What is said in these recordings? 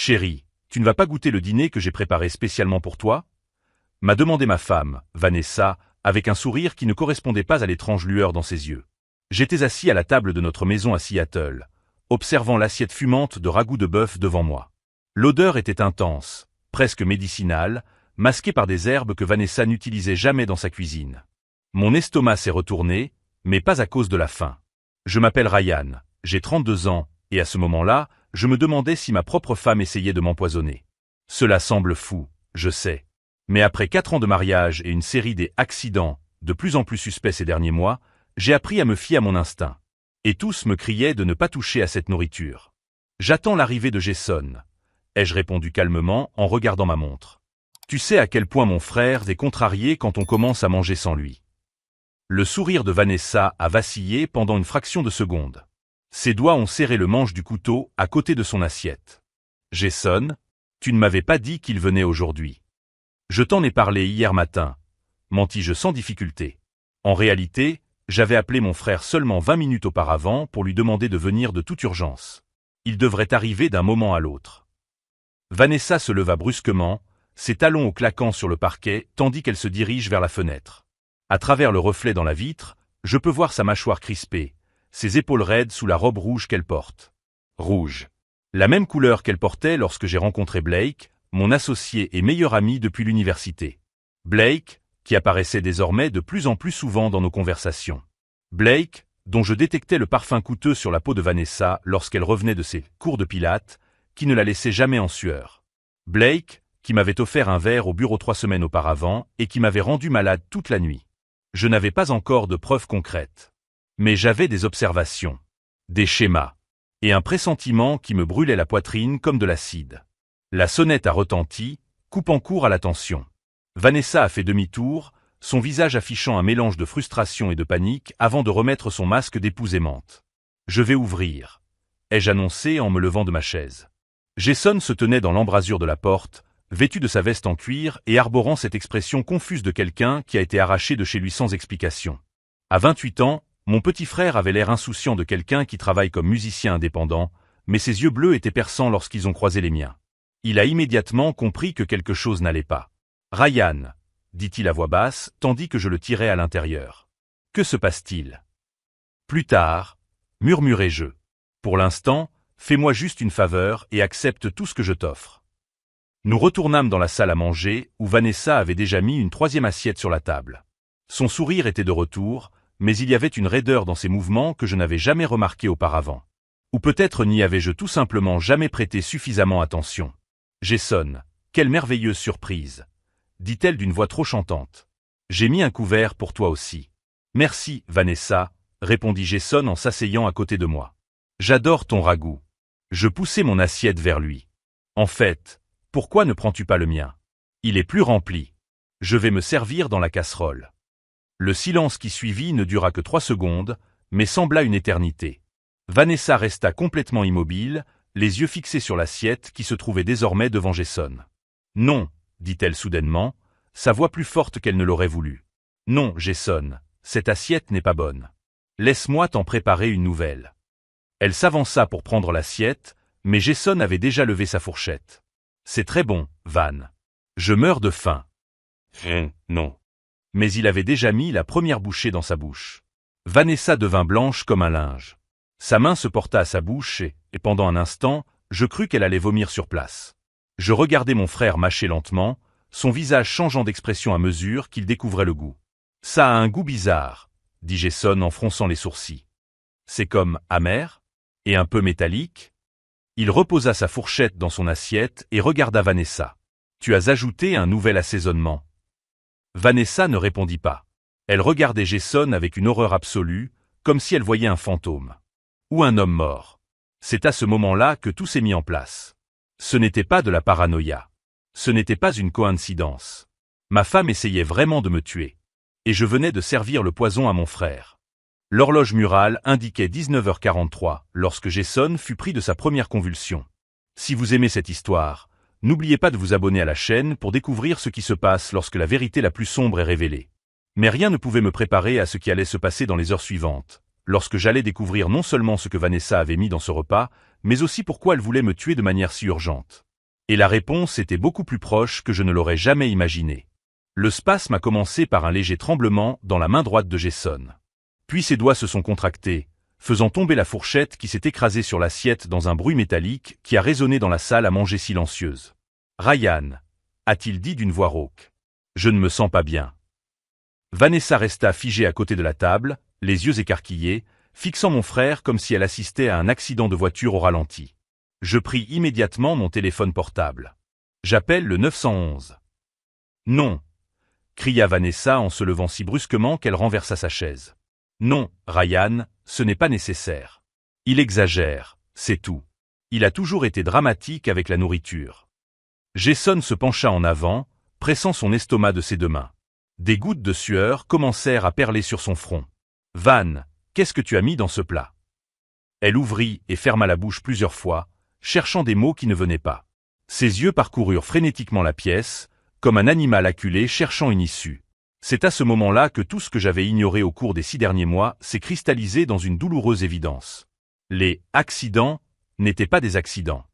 Chérie, tu ne vas pas goûter le dîner que j'ai préparé spécialement pour toi? M'a demandé ma femme, Vanessa, avec un sourire qui ne correspondait pas à l'étrange lueur dans ses yeux. J'étais assis à la table de notre maison à Seattle, observant l'assiette fumante de ragoût de bœuf devant moi. L'odeur était intense, presque médicinale, masquée par des herbes que Vanessa n'utilisait jamais dans sa cuisine. Mon estomac s'est retourné, mais pas à cause de la faim. Je m'appelle Ryan, j'ai 32 ans, et à ce moment-là, je me demandais si ma propre femme essayait de m'empoisonner. Cela semble fou, je sais. Mais après 4 ans de mariage et une série d'accidents de plus en plus suspects ces derniers mois, j'ai appris à me fier à mon instinct. Et tous me criaient de ne pas toucher à cette nourriture. J'attends l'arrivée de Jason, ai-je répondu calmement en regardant ma montre. Tu sais à quel point mon frère est contrarié quand on commence à manger sans lui. Le sourire de Vanessa a vacillé pendant une fraction de seconde. Ses doigts ont serré le manche du couteau à côté de son assiette. Jason, tu ne m'avais pas dit qu'il venait aujourd'hui. Je t'en ai parlé hier matin, mentis-je sans difficulté. En réalité, j'avais appelé mon frère seulement 20 minutes auparavant pour lui demander de venir de toute urgence. Il devrait arriver d'un moment à l'autre. Vanessa se leva brusquement, ses talons au claquant sur le parquet, tandis qu'elle se dirige vers la fenêtre. À travers le reflet dans la vitre, je peux voir sa mâchoire crispée, ses épaules raides sous la robe rouge qu'elle porte. Rouge. La même couleur qu'elle portait lorsque j'ai rencontré Blake, mon associé et meilleur ami depuis l'université. Blake, qui apparaissait désormais de plus en plus souvent dans nos conversations. Blake, dont je détectais le parfum coûteux sur la peau de Vanessa lorsqu'elle revenait de ses cours de pilates, qui ne la laissait jamais en sueur. Blake, qui m'avait offert un verre au bureau 3 semaines auparavant et qui m'avait rendu malade toute la nuit. Je n'avais pas encore de preuves concrètes. Mais j'avais des observations, des schémas, et un pressentiment qui me brûlait la poitrine comme de l'acide. La sonnette a retenti, coupant court à l'attention. Vanessa a fait demi-tour, son visage affichant un mélange de frustration et de panique avant de remettre son masque d'épouse aimante. « Je vais ouvrir », ai-je annoncé en me levant de ma chaise. Jason se tenait dans l'embrasure de la porte, vêtu de sa veste en cuir et arborant cette expression confuse de quelqu'un qui a été arraché de chez lui sans explication. À 28 ans, mon petit frère avait l'air insouciant de quelqu'un qui travaille comme musicien indépendant, mais ses yeux bleus étaient perçants lorsqu'ils ont croisé les miens. Il a immédiatement compris que quelque chose n'allait pas. « Ryan », dit-il à voix basse, tandis que je le tirais à l'intérieur. « Que se passe-t-il » ? « Plus tard, murmurai-je. Pour l'instant, fais-moi juste une faveur et accepte tout ce que je t'offre. Nous retournâmes dans la salle à manger, où Vanessa avait déjà mis une 3e assiette sur la table. Son sourire était de retour, mais il y avait une raideur dans ses mouvements que je n'avais jamais remarquée auparavant. Ou peut-être n'y avais-je tout simplement jamais prêté suffisamment attention. « Jason, quelle merveilleuse surprise !» dit-elle d'une voix trop chantante. « J'ai mis un couvert pour toi aussi. »« Merci, Vanessa », répondit Jason en s'asseyant à côté de moi. « J'adore ton ragoût. » Je poussai mon assiette vers lui. « En fait, pourquoi ne prends-tu pas le mien? Il est plus rempli. Je vais me servir dans la casserole. » Le silence qui suivit ne dura que 3 secondes, mais sembla une éternité. Vanessa resta complètement immobile, les yeux fixés sur l'assiette qui se trouvait désormais devant Jason. « Non », dit-elle soudainement, sa voix plus forte qu'elle ne l'aurait voulu. « Non, Jason, cette assiette n'est pas bonne. Laisse-moi t'en préparer une nouvelle. » Elle s'avança pour prendre l'assiette, mais Jason avait déjà levé sa fourchette. « C'est très bon, Van. Je meurs de faim. » Non. Mais il avait déjà mis la première bouchée dans sa bouche. Vanessa devint blanche comme un linge. Sa main se porta à sa bouche et pendant un instant, je crus qu'elle allait vomir sur place. Je regardai mon frère mâcher lentement, son visage changeant d'expression à mesure qu'il découvrait le goût. « Ça a un goût bizarre, » dit Jason en fronçant les sourcils. « C'est comme amer et un peu métallique ?» Il reposa sa fourchette dans son assiette et regarda Vanessa. « Tu as ajouté un nouvel assaisonnement. » Vanessa ne répondit pas. Elle regardait Jason avec une horreur absolue, comme si elle voyait un fantôme. Ou un homme mort. C'est à ce moment-là que tout s'est mis en place. Ce n'était pas de la paranoïa. Ce n'était pas une coïncidence. Ma femme essayait vraiment de me tuer. Et je venais de servir le poison à mon frère. L'horloge murale indiquait 19h43 lorsque Jason fut pris de sa première convulsion. Si vous aimez cette histoire, n'oubliez pas de vous abonner à la chaîne pour découvrir ce qui se passe lorsque la vérité la plus sombre est révélée. Mais rien ne pouvait me préparer à ce qui allait se passer dans les heures suivantes, lorsque j'allais découvrir non seulement ce que Vanessa avait mis dans ce repas, mais aussi pourquoi elle voulait me tuer de manière si urgente. Et la réponse était beaucoup plus proche que je ne l'aurais jamais imaginé. Le spasme a commencé par un léger tremblement dans la main droite de Jason. Puis ses doigts se sont contractés, faisant tomber la fourchette qui s'est écrasée sur l'assiette dans un bruit métallique qui a résonné dans la salle à manger silencieuse. « Ryan » a-t-il dit d'une voix rauque. « Je ne me sens pas bien. » Vanessa resta figée à côté de la table, les yeux écarquillés, fixant mon frère comme si elle assistait à un accident de voiture au ralenti. Je pris immédiatement mon téléphone portable. J'appelle le 911. « Non !» cria Vanessa en se levant si brusquement qu'elle renversa sa chaise. « Non, Ryan, ce n'est pas nécessaire. Il exagère, c'est tout. Il a toujours été dramatique avec la nourriture. » Jason se pencha en avant, pressant son estomac de ses deux mains. Des gouttes de sueur commencèrent à perler sur son front. « Van, qu'est-ce que tu as mis dans ce plat ?» Elle ouvrit et ferma la bouche plusieurs fois, cherchant des mots qui ne venaient pas. Ses yeux parcoururent frénétiquement la pièce, comme un animal acculé cherchant une issue. C'est à ce moment-là que tout ce que j'avais ignoré au cours des 6 derniers mois s'est cristallisé dans une douloureuse évidence. Les « accidents » n'étaient pas des accidents.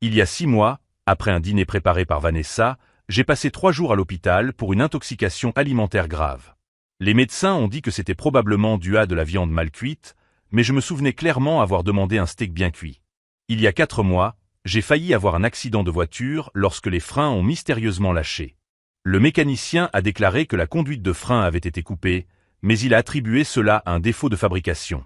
Il y a 6 mois, après un dîner préparé par Vanessa, j'ai passé 3 jours à l'hôpital pour une intoxication alimentaire grave. Les médecins ont dit que c'était probablement dû à de la viande mal cuite, mais je me souvenais clairement avoir demandé un steak bien cuit. Il y a 4 mois, j'ai failli avoir un accident de voiture lorsque les freins ont mystérieusement lâché. Le mécanicien a déclaré que la conduite de frein avait été coupée, mais il a attribué cela à un défaut de fabrication.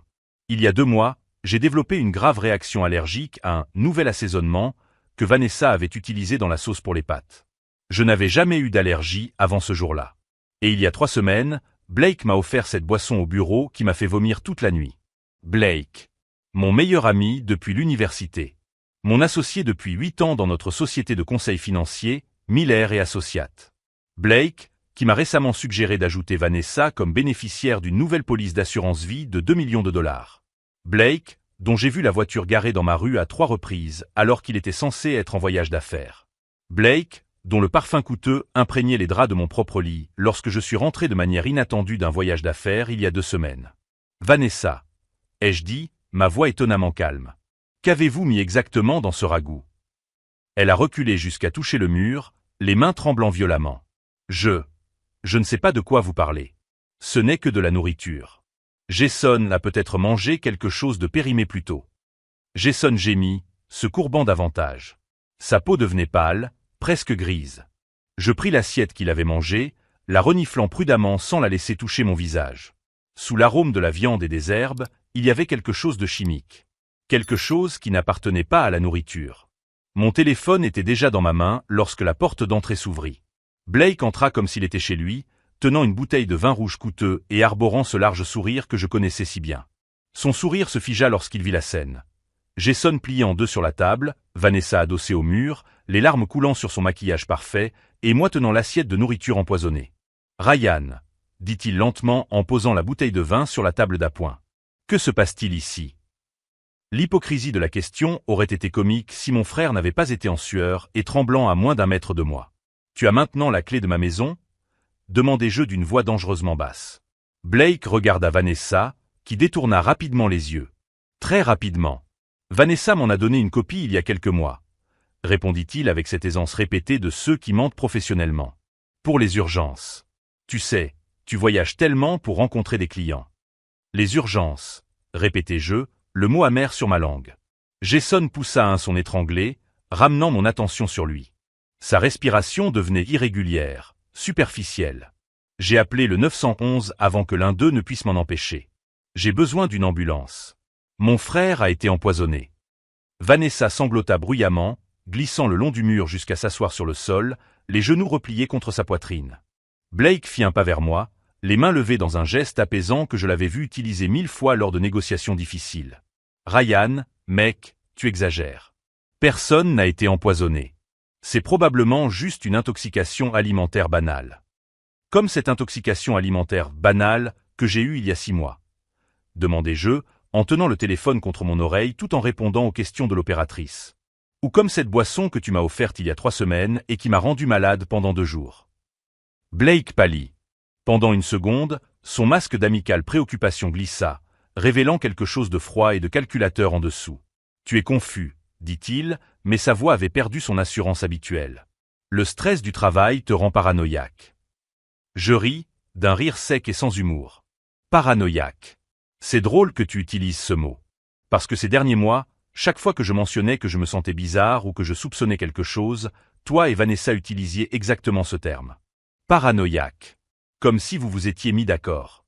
Il y a 2 mois, j'ai développé une grave réaction allergique à un nouvel assaisonnement que Vanessa avait utilisé dans la sauce pour les pâtes. Je n'avais jamais eu d'allergie avant ce jour-là. Et il y a 3 semaines, Blake m'a offert cette boisson au bureau qui m'a fait vomir toute la nuit. Blake. Mon meilleur ami depuis l'université. Mon associé depuis 8 ans dans notre société de conseil financier, Miller et Associates. Blake, qui m'a récemment suggéré d'ajouter Vanessa comme bénéficiaire d'une nouvelle police d'assurance vie de 2 millions de dollars. Blake, dont j'ai vu la voiture garée dans ma rue à 3 reprises alors qu'il était censé être en voyage d'affaires. Blake, dont le parfum coûteux imprégnait les draps de mon propre lit lorsque je suis rentré de manière inattendue d'un voyage d'affaires il y a 2 semaines. Vanessa, ai-je dit, ma voix étonnamment calme. Qu'avez-vous mis exactement dans ce ragoût? Elle a reculé jusqu'à toucher le mur, les mains tremblant violemment. Je ne sais pas de quoi vous parlez. Ce n'est que de la nourriture. Jason a peut-être mangé quelque chose de périmé plus tôt. Jason gémit, se courbant davantage. Sa peau devenait pâle, presque grise. Je pris l'assiette qu'il avait mangée, la reniflant prudemment sans la laisser toucher mon visage. Sous l'arôme de la viande et des herbes, il y avait quelque chose de chimique. Quelque chose qui n'appartenait pas à la nourriture. Mon téléphone était déjà dans ma main lorsque la porte d'entrée s'ouvrit. Blake entra comme s'il était chez lui, tenant une bouteille de vin rouge coûteux et arborant ce large sourire que je connaissais si bien. Son sourire se figea lorsqu'il vit la scène. Jason plié en deux sur la table, Vanessa adossée au mur, les larmes coulant sur son maquillage parfait, et moi tenant l'assiette de nourriture empoisonnée. « Ryan » dit-il lentement en posant la bouteille de vin sur la table d'appoint. « Que se passe-t-il ici ?» L'hypocrisie de la question aurait été comique si mon frère n'avait pas été en sueur et tremblant à moins d'1 mètre de moi. « Tu as maintenant la clé de ma maison ?» demandai-je d'une voix dangereusement basse. Blake regarda Vanessa, qui détourna rapidement les yeux. Très rapidement. « Vanessa m'en a donné une copie il y a quelques mois, » répondit-il avec cette aisance répétée de ceux qui mentent professionnellement. « Pour les urgences. Tu sais, tu voyages tellement pour rencontrer des clients. »« Les urgences, » répétai-je, le mot amer sur ma langue. Jason poussa un son étranglé, ramenant mon attention sur lui. Sa respiration devenait irrégulière, superficielle. J'ai appelé le 911 avant que l'un d'eux ne puisse m'en empêcher. J'ai besoin d'une ambulance. Mon frère a été empoisonné. Vanessa sanglota bruyamment, glissant le long du mur jusqu'à s'asseoir sur le sol, les genoux repliés contre sa poitrine. Blake fit un pas vers moi, les mains levées dans un geste apaisant que je l'avais vu utiliser 1000 fois lors de négociations difficiles. « Ryan, mec, tu exagères. Personne n'a été empoisonné. C'est probablement juste une intoxication alimentaire banale. Comme cette intoxication alimentaire banale que j'ai eue il y a 6 mois. » demandai-je, en tenant le téléphone contre mon oreille tout en répondant aux questions de l'opératrice. « Ou comme cette boisson que tu m'as offerte il y a 3 semaines et qui m'a rendu malade pendant 2 jours. » Blake pâlit. Pendant une seconde, son masque d'amicale préoccupation glissa, révélant quelque chose de froid et de calculateur en dessous. « Tu es confus, dit-il, mais sa voix avait perdu son assurance habituelle. Le stress du travail te rend paranoïaque. Je ris, d'un rire sec et sans humour. Paranoïaque. C'est drôle que tu utilises ce mot. Parce que ces derniers mois, chaque fois que je mentionnais que je me sentais bizarre ou que je soupçonnais quelque chose, toi et Vanessa utilisiez exactement ce terme. Paranoïaque. Comme si vous vous étiez mis d'accord.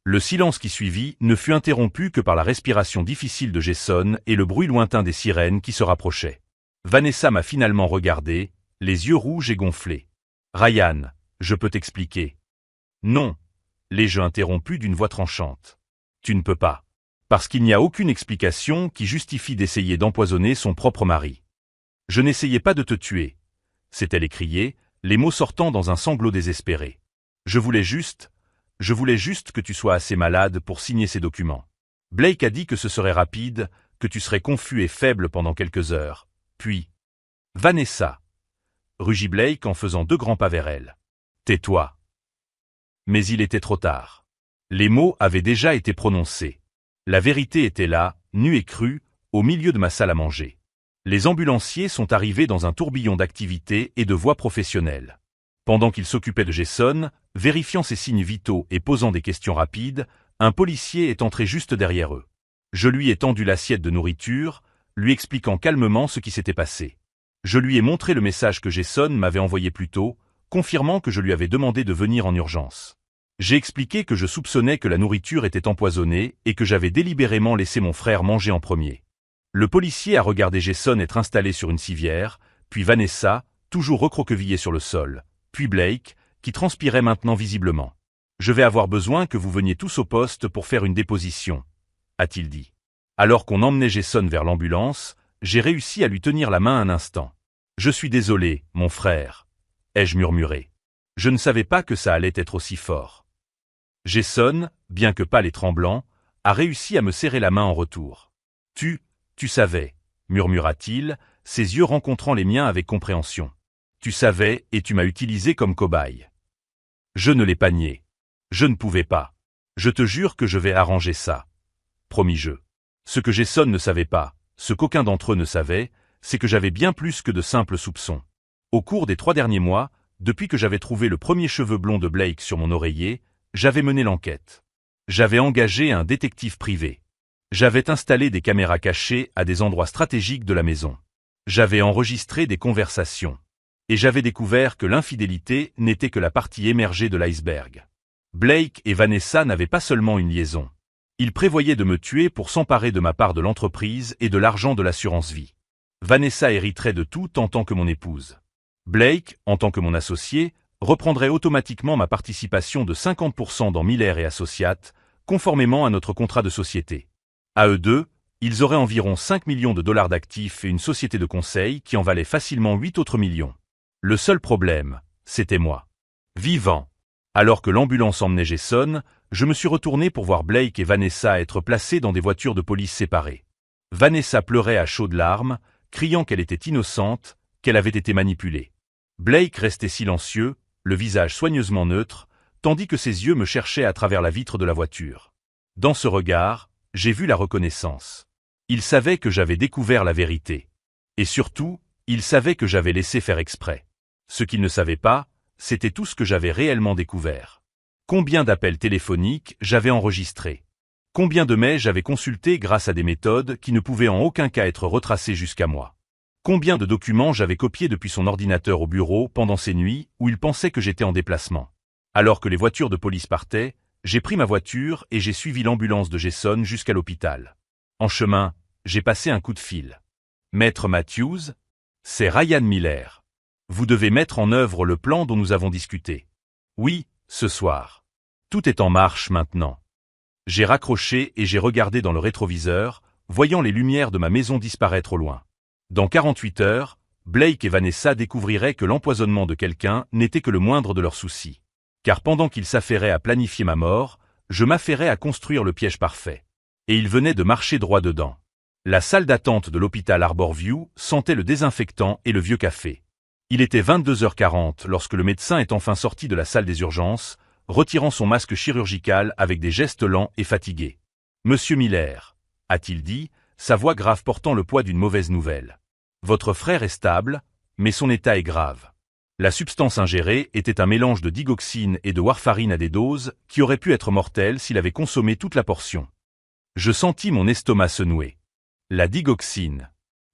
Le silence qui suivit ne fut interrompu que par la respiration difficile de Jason et le bruit lointain des sirènes qui se rapprochaient. Vanessa m'a finalement regardé, les yeux rouges et gonflés. Ryan, je peux t'expliquer. Non. L'ai-je interrompu d'une voix tranchante. Tu ne peux pas. Parce qu'il n'y a aucune explication qui justifie d'essayer d'empoisonner son propre mari. Je n'essayais pas de te tuer, s'est-elle écriée, les mots sortant dans un sanglot désespéré. Je voulais juste que tu sois assez malade pour signer ces documents. Blake a dit que ce serait rapide, que tu serais confus et faible pendant quelques heures. Puis, Vanessa, rugit Blake en faisant 2 grands pas vers elle. Tais-toi. Mais il était trop tard. Les mots avaient déjà été prononcés. La vérité était là, nue et crue, au milieu de ma salle à manger. Les ambulanciers sont arrivés dans un tourbillon d'activités et de voix professionnelles. Pendant qu'ils s'occupaient de Jason, vérifiant ses signes vitaux et posant des questions rapides, un policier est entré juste derrière eux. Je lui ai tendu l'assiette de nourriture, lui expliquant calmement ce qui s'était passé. Je lui ai montré le message que Jason m'avait envoyé plus tôt, confirmant que je lui avais demandé de venir en urgence. J'ai expliqué que je soupçonnais que la nourriture était empoisonnée et que j'avais délibérément laissé mon frère manger en premier. Le policier a regardé Jason être installé sur une civière, puis Vanessa, toujours recroquevillée sur le sol, puis Blake, qui transpirait maintenant visiblement. « Je vais avoir besoin que vous veniez tous au poste pour faire une déposition », a-t-il dit. Alors qu'on emmenait Jason vers l'ambulance, j'ai réussi à lui tenir la main un instant. « Je suis désolé, mon frère », ai-je murmuré. Je ne savais pas que ça allait être aussi fort. Jason, bien que pâle et tremblant, a réussi à me serrer la main en retour. « Tu savais », murmura-t-il, ses yeux rencontrant les miens avec compréhension. « Tu savais et tu m'as utilisé comme cobaye. » Je ne l'ai pas nié. Je ne pouvais pas. « Je te jure que je vais arranger ça. » Promis-je. Ce que Jason ne savait pas, ce qu'aucun d'entre eux ne savait, c'est que j'avais bien plus que de simples soupçons. Au cours des 3 derniers mois, depuis que j'avais trouvé le premier cheveu blond de Blake sur mon oreiller, j'avais mené l'enquête. J'avais engagé un détective privé. J'avais installé des caméras cachées à des endroits stratégiques de la maison. J'avais enregistré des conversations. Et j'avais découvert que l'infidélité n'était que la partie émergée de l'iceberg. Blake et Vanessa n'avaient pas seulement une liaison. Ils prévoyaient de me tuer pour s'emparer de ma part de l'entreprise et de l'argent de l'assurance vie. Vanessa hériterait de tout en tant que mon épouse. Blake, en tant que mon associé, reprendrait automatiquement ma participation de 50% dans Miller et Associates, conformément à notre contrat de société. À eux deux, ils auraient environ 5 millions de dollars d'actifs et une société de conseil qui en valait facilement 8 autres millions. Le seul problème, c'était moi. Vivant. Alors que l'ambulance emmenait Jason, je me suis retourné pour voir Blake et Vanessa être placés dans des voitures de police séparées. Vanessa pleurait à chaudes larmes, criant qu'elle était innocente, qu'elle avait été manipulée. Blake restait silencieux, le visage soigneusement neutre, tandis que ses yeux me cherchaient à travers la vitre de la voiture. Dans ce regard, j'ai vu la reconnaissance. Il savait que j'avais découvert la vérité. Et surtout, il savait que j'avais laissé faire exprès. Ce qu'il ne savait pas, c'était tout ce que j'avais réellement découvert. Combien d'appels téléphoniques j'avais enregistrés. Combien de mails j'avais consultés grâce à des méthodes qui ne pouvaient en aucun cas être retracées jusqu'à moi. Combien de documents j'avais copiés depuis son ordinateur au bureau pendant ces nuits où il pensait que j'étais en déplacement. Alors que les voitures de police partaient, j'ai pris ma voiture et j'ai suivi l'ambulance de Jason jusqu'à l'hôpital. En chemin, j'ai passé un coup de fil. Maître Matthews, c'est Ryan Miller. Vous devez mettre en œuvre le plan dont nous avons discuté. Oui, ce soir. Tout est en marche maintenant. J'ai raccroché et j'ai regardé dans le rétroviseur, voyant les lumières de ma maison disparaître au loin. Dans 48 heures, Blake et Vanessa découvriraient que l'empoisonnement de quelqu'un n'était que le moindre de leurs soucis. Car pendant qu'ils s'affairaient à planifier ma mort, je m'affairais à construire le piège parfait. Et ils venaient de marcher droit dedans. La salle d'attente de l'hôpital Arborview sentait le désinfectant et le vieux café. Il était 22h40 lorsque le médecin est enfin sorti de la salle des urgences, retirant son masque chirurgical avec des gestes lents et fatigués. « Monsieur Miller », a-t-il dit, sa voix grave portant le poids d'une mauvaise nouvelle. « Votre frère est stable, mais son état est grave. La substance ingérée était un mélange de digoxine et de warfarine à des doses qui auraient pu être mortelles s'il avait consommé toute la portion. Je sentis mon estomac se nouer. La digoxine.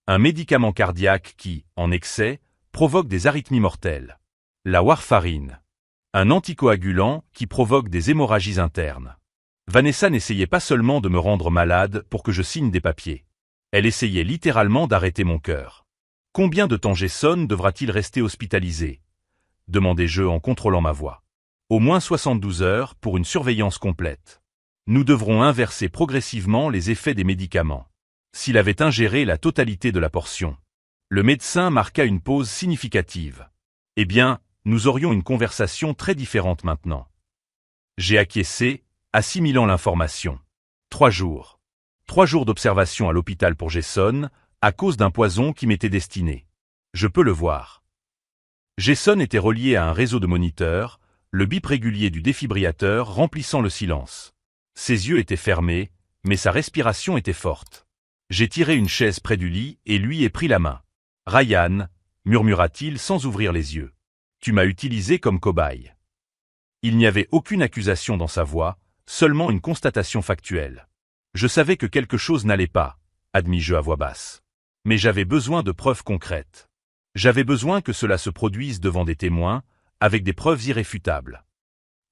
Un médicament cardiaque qui, en excès, provoque des arythmies mortelles. La warfarine. Un anticoagulant qui provoque des hémorragies internes. Vanessa n'essayait pas seulement de me rendre malade pour que je signe des papiers. Elle essayait littéralement d'arrêter mon cœur. Combien de temps Jason devra-t-il rester hospitalisé? Demandai-je en contrôlant ma voix. Au moins 72 heures pour une surveillance complète. Nous devrons inverser progressivement les effets des médicaments. S'il avait ingéré la totalité de la portion. Le médecin marqua une pause significative. Eh bien, nous aurions une conversation très différente maintenant. J'ai acquiescé, assimilant l'information. 3 jours. 3 jours d'observation à l'hôpital pour Jason, à cause d'un poison qui m'était destiné. Je peux le voir. Jason était relié à un réseau de moniteurs, le bip régulier du défibrillateur remplissant le silence. Ses yeux étaient fermés, mais sa respiration était forte. J'ai tiré une chaise près du lit et lui ai pris la main. « Ryan » murmura-t-il sans ouvrir les yeux. « Tu m'as utilisé comme cobaye. » Il n'y avait aucune accusation dans sa voix, seulement une constatation factuelle. Je savais que quelque chose n'allait pas, admis-je à voix basse. Mais j'avais besoin de preuves concrètes. J'avais besoin que cela se produise devant des témoins, avec des preuves irréfutables.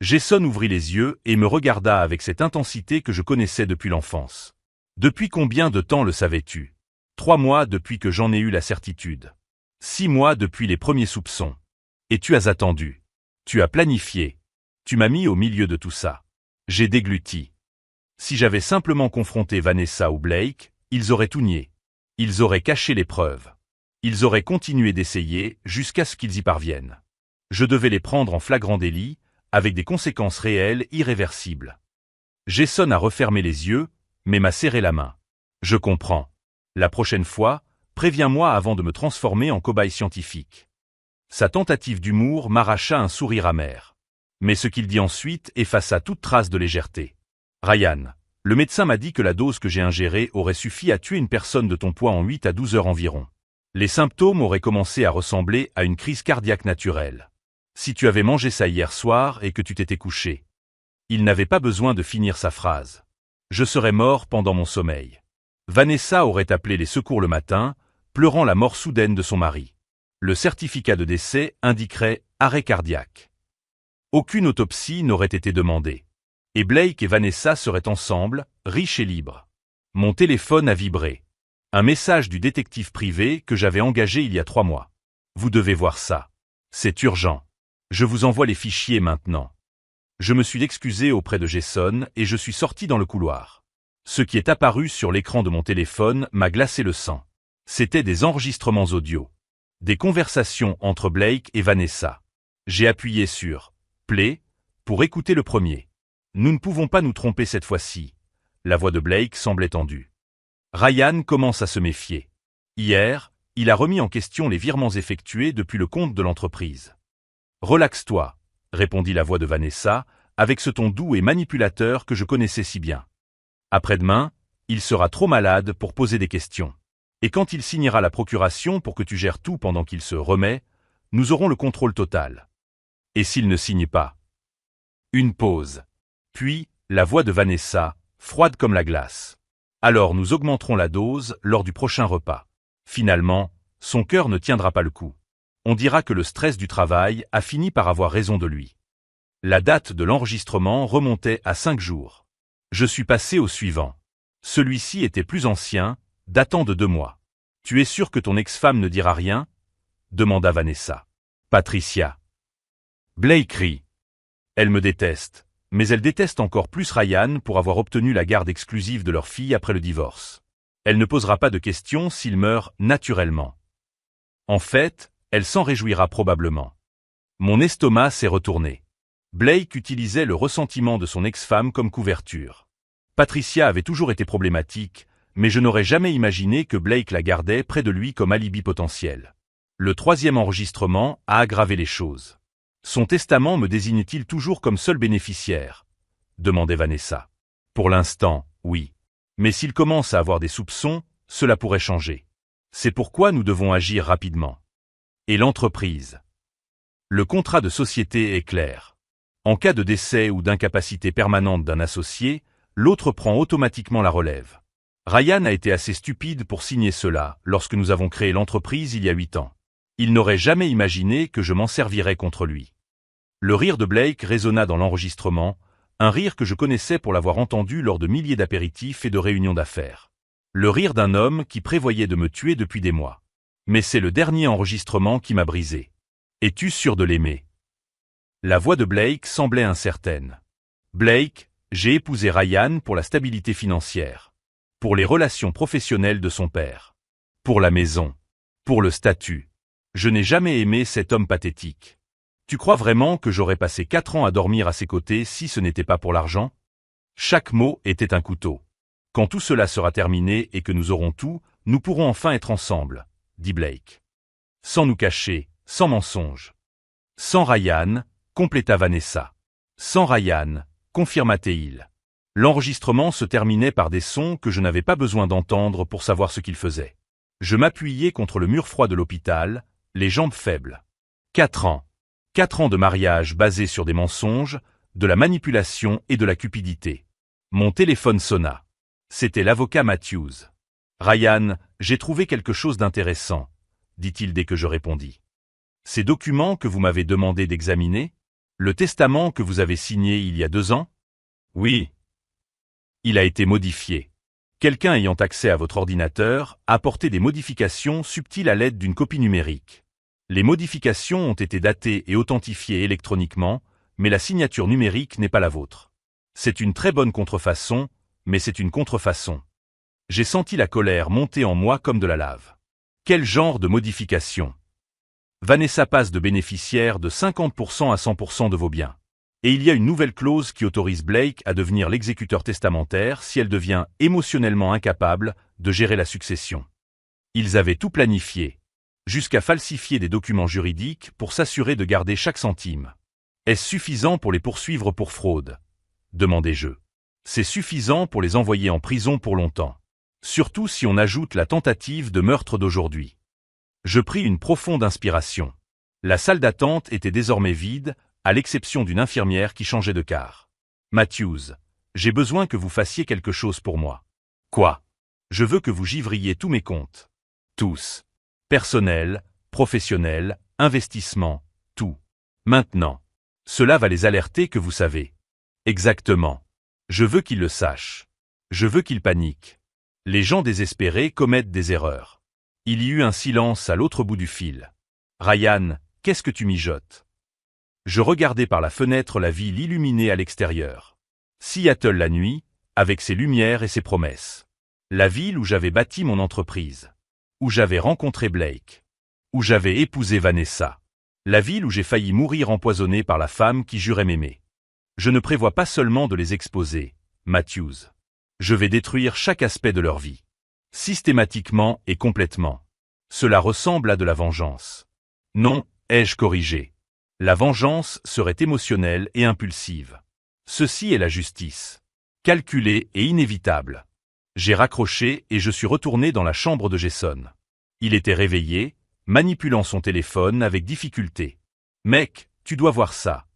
Jason ouvrit les yeux et me regarda avec cette intensité que je connaissais depuis l'enfance. Depuis combien de temps le savais-tu? 3 mois depuis que j'en ai eu la certitude. 6 mois depuis les premiers soupçons. Et tu as attendu. Tu as planifié. Tu m'as mis au milieu de tout ça. J'ai dégluti. Si j'avais simplement confronté Vanessa ou Blake, ils auraient tout nié. Ils auraient caché les preuves. Ils auraient continué d'essayer jusqu'à ce qu'ils y parviennent. Je devais les prendre en flagrant délit, avec des conséquences réelles irréversibles. Jason a refermé les yeux, mais m'a serré la main. Je comprends. La prochaine fois, préviens-moi avant de me transformer en cobaye scientifique. Sa tentative d'humour m'arracha un sourire amer. Mais ce qu'il dit ensuite effaça toute trace de légèreté. Ryan, le médecin m'a dit que la dose que j'ai ingérée aurait suffi à tuer une personne de ton poids en 8 à 12 heures environ. Les symptômes auraient commencé à ressembler à une crise cardiaque naturelle. Si tu avais mangé ça hier soir et que tu t'étais couché. Il n'avait pas besoin de finir sa phrase. Je serais mort pendant mon sommeil. Vanessa aurait appelé les secours le matin, pleurant la mort soudaine de son mari. Le certificat de décès indiquerait arrêt cardiaque. Aucune autopsie n'aurait été demandée. Et Blake et Vanessa seraient ensemble, riches et libres. Mon téléphone a vibré. Un message du détective privé que j'avais engagé il y a 3 mois. Vous devez voir ça. C'est urgent. Je vous envoie les fichiers maintenant. Je me suis excusé auprès de Jason et je suis sorti dans le couloir. Ce qui est apparu sur l'écran de mon téléphone m'a glacé le sang. C'étaient des enregistrements audio. Des conversations entre Blake et Vanessa. J'ai appuyé sur « Play » pour écouter le premier. Nous ne pouvons pas nous tromper cette fois-ci. La voix de Blake semblait tendue. Ryan commence à se méfier. Hier, il a remis en question les virements effectués depuis le compte de l'entreprise. Relaxe-toi, répondit la voix de Vanessa, avec ce ton doux et manipulateur que je connaissais si bien. Après-demain, il sera trop malade pour poser des questions. Et quand il signera la procuration pour que tu gères tout pendant qu'il se remet, nous aurons le contrôle total. Et s'il ne signe pas? Une pause. Puis, la voix de Vanessa, froide comme la glace. Alors nous augmenterons la dose lors du prochain repas. Finalement, son cœur ne tiendra pas le coup. On dira que le stress du travail a fini par avoir raison de lui. La date de l'enregistrement remontait à 5 jours. Je suis passé au suivant. Celui-ci était plus ancien, datant de 2 mois. « Tu es sûr que ton ex-femme ne dira rien ?» demanda Vanessa. Patricia. Blake rit. Elle me déteste, mais elle déteste encore plus Ryan pour avoir obtenu la garde exclusive de leur fille après le divorce. Elle ne posera pas de questions s'il meurt naturellement. En fait, elle s'en réjouira probablement. Mon estomac s'est retourné. Blake utilisait le ressentiment de son ex-femme comme couverture. Patricia avait toujours été problématique, mais je n'aurais jamais imaginé que Blake la gardait près de lui comme alibi potentiel. Le 3e enregistrement a aggravé les choses. Son testament me désigne-t-il toujours comme seul bénéficiaire? Demandait Vanessa. Pour l'instant, oui. Mais s'il commence à avoir des soupçons, cela pourrait changer. C'est pourquoi nous devons agir rapidement. Et l'entreprise. Le contrat de société est clair. En cas de décès ou d'incapacité permanente d'un associé, l'autre prend automatiquement la relève. Ryan a été assez stupide pour signer cela lorsque nous avons créé l'entreprise il y a 8 ans. Il n'aurait jamais imaginé que je m'en servirais contre lui. Le rire de Blake résonna dans l'enregistrement, un rire que je connaissais pour l'avoir entendu lors de milliers d'apéritifs et de réunions d'affaires. Le rire d'un homme qui prévoyait de me tuer depuis des mois. Mais c'est le dernier enregistrement qui m'a brisé. Es-tu sûr de l'aimer? La voix de Blake semblait incertaine. Blake, j'ai épousé Ryan pour la stabilité financière. Pour les relations professionnelles de son père. Pour la maison. Pour le statut. Je n'ai jamais aimé cet homme pathétique. Tu crois vraiment que j'aurais passé 4 ans à dormir à ses côtés si ce n'était pas pour l'argent? Chaque mot était un couteau. Quand tout cela sera terminé et que nous aurons tout, nous pourrons enfin être ensemble, dit Blake. Sans nous cacher, sans mensonge. Sans Ryan, compléta Vanessa. Sans Ryan, confirma Teil. L'enregistrement se terminait par des sons que je n'avais pas besoin d'entendre pour savoir ce qu'il faisait. Je m'appuyais contre le mur froid de l'hôpital, les jambes faibles. 4 ans. 4 ans de mariage basé sur des mensonges, de la manipulation et de la cupidité. Mon téléphone sonna. C'était l'avocat Matthews. Ryan, j'ai trouvé quelque chose d'intéressant, dit-il dès que je répondis. Ces documents que vous m'avez demandé d'examiner? Le testament que vous avez signé il y a 2 ans? Oui. Il a été modifié. Quelqu'un ayant accès à votre ordinateur a apporté des modifications subtiles à l'aide d'une copie numérique. Les modifications ont été datées et authentifiées électroniquement, mais la signature numérique n'est pas la vôtre. C'est une très bonne contrefaçon, mais c'est une contrefaçon. J'ai senti la colère monter en moi comme de la lave. Quel genre de modification? Vanessa passe de bénéficiaire de 50% à 100% de vos biens. Et il y a une nouvelle clause qui autorise Blake à devenir l'exécuteur testamentaire si elle devient émotionnellement incapable de gérer la succession. Ils avaient tout planifié, jusqu'à falsifier des documents juridiques pour s'assurer de garder chaque centime. Est-ce suffisant pour les poursuivre pour fraude? Demandai-je. C'est suffisant pour les envoyer en prison pour longtemps. Surtout si on ajoute la tentative de meurtre d'aujourd'hui. Je pris une profonde inspiration. La salle d'attente était désormais vide, à l'exception d'une infirmière qui changeait de quart. Matthews, j'ai besoin que vous fassiez quelque chose pour moi. Quoi? Je veux que vous givriez tous mes comptes. Tous. Personnel, professionnel, investissement, tout. Maintenant. Cela va les alerter que vous savez. Exactement. Je veux qu'ils le sachent. Je veux qu'ils paniquent. Les gens désespérés commettent des erreurs. Il y eut un silence à l'autre bout du fil. Ryan, qu'est-ce que tu mijotes? Je regardais par la fenêtre la ville illuminée à l'extérieur. Seattle la nuit, avec ses lumières et ses promesses. La ville où j'avais bâti mon entreprise. Où j'avais rencontré Blake. Où j'avais épousé Vanessa. La ville où j'ai failli mourir empoisonné par la femme qui jurait m'aimer. Je ne prévois pas seulement de les exposer, Matthews. Je vais détruire chaque aspect de leur vie. Systématiquement et complètement. Cela ressemble à de la vengeance. Non, ai-je corrigé. La vengeance serait émotionnelle et impulsive. Ceci est la justice. Calculée et inévitable. J'ai raccroché et je suis retourné dans la chambre de Jason. Il était réveillé, manipulant son téléphone avec difficulté. « Mec, tu dois voir ça »,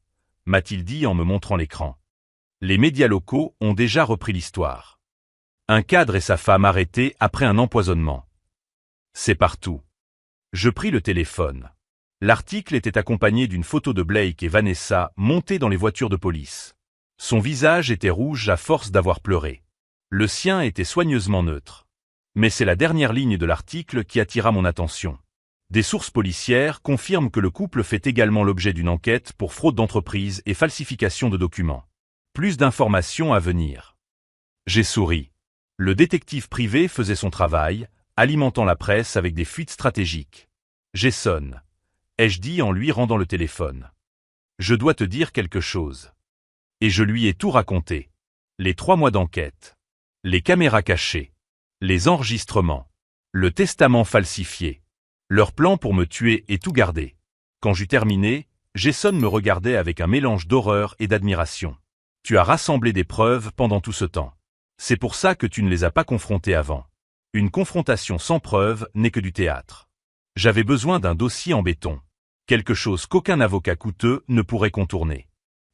m'a-t-il dit en me montrant l'écran. Les médias locaux ont déjà repris l'histoire. Un cadre et sa femme arrêtés après un empoisonnement. C'est partout. Je pris le téléphone. L'article était accompagné d'une photo de Blake et Vanessa montés dans les voitures de police. Son visage était rouge à force d'avoir pleuré. Le sien était soigneusement neutre. Mais c'est la dernière ligne de l'article qui attira mon attention. Des sources policières confirment que le couple fait également l'objet d'une enquête pour fraude d'entreprise et falsification de documents. Plus d'informations à venir. J'ai souri. Le détective privé faisait son travail, alimentant la presse avec des fuites stratégiques. Jason, ai-je dit en lui rendant le téléphone. Je dois te dire quelque chose. Et je lui ai tout raconté. Les 3 mois d'enquête. Les caméras cachées. Les enregistrements. Le testament falsifié. Leur plan pour me tuer et tout garder. Quand j'eus terminé, Jason me regardait avec un mélange d'horreur et d'admiration. Tu as rassemblé des preuves pendant tout ce temps. C'est pour ça que tu ne les as pas confrontés avant. Une confrontation sans preuve n'est que du théâtre. J'avais besoin d'un dossier en béton. Quelque chose qu'aucun avocat coûteux ne pourrait contourner.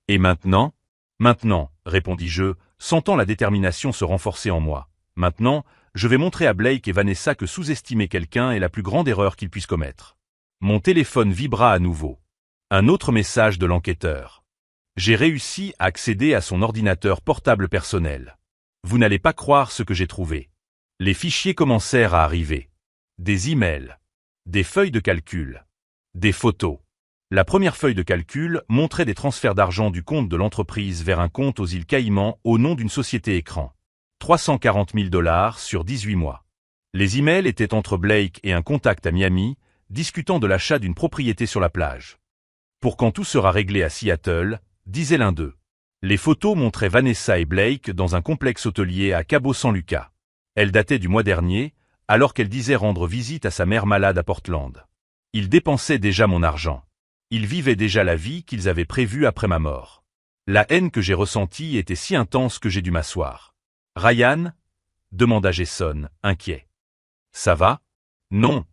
Et maintenant? Maintenant, répondis-je, sentant la détermination se renforcer en moi. Maintenant, je vais montrer à Blake et Vanessa que sous-estimer quelqu'un est la plus grande erreur qu'ils puissent commettre. Mon téléphone vibra à nouveau. Un autre message de l'enquêteur. J'ai réussi à accéder à son ordinateur portable personnel. Vous n'allez pas croire ce que j'ai trouvé. Les fichiers commencèrent à arriver. Des emails. Des feuilles de calcul. Des photos. La première feuille de calcul montrait des transferts d'argent du compte de l'entreprise vers un compte aux îles Caïmans au nom d'une société écran. 340 000 $ sur 18 mois. Les emails étaient entre Blake et un contact à Miami, discutant de l'achat d'une propriété sur la plage. Pour quand tout sera réglé à Seattle, disait l'un d'eux. Les photos montraient Vanessa et Blake dans un complexe hôtelier à Cabo San Lucas. Elles dataient du mois dernier, alors qu'elle disait rendre visite à sa mère malade à Portland. Ils dépensaient déjà mon argent. Ils vivaient déjà la vie qu'ils avaient prévue après ma mort. La haine que j'ai ressentie était si intense que j'ai dû m'asseoir. « Ryan » demanda Jason, inquiet. « Ça va ?»« Non »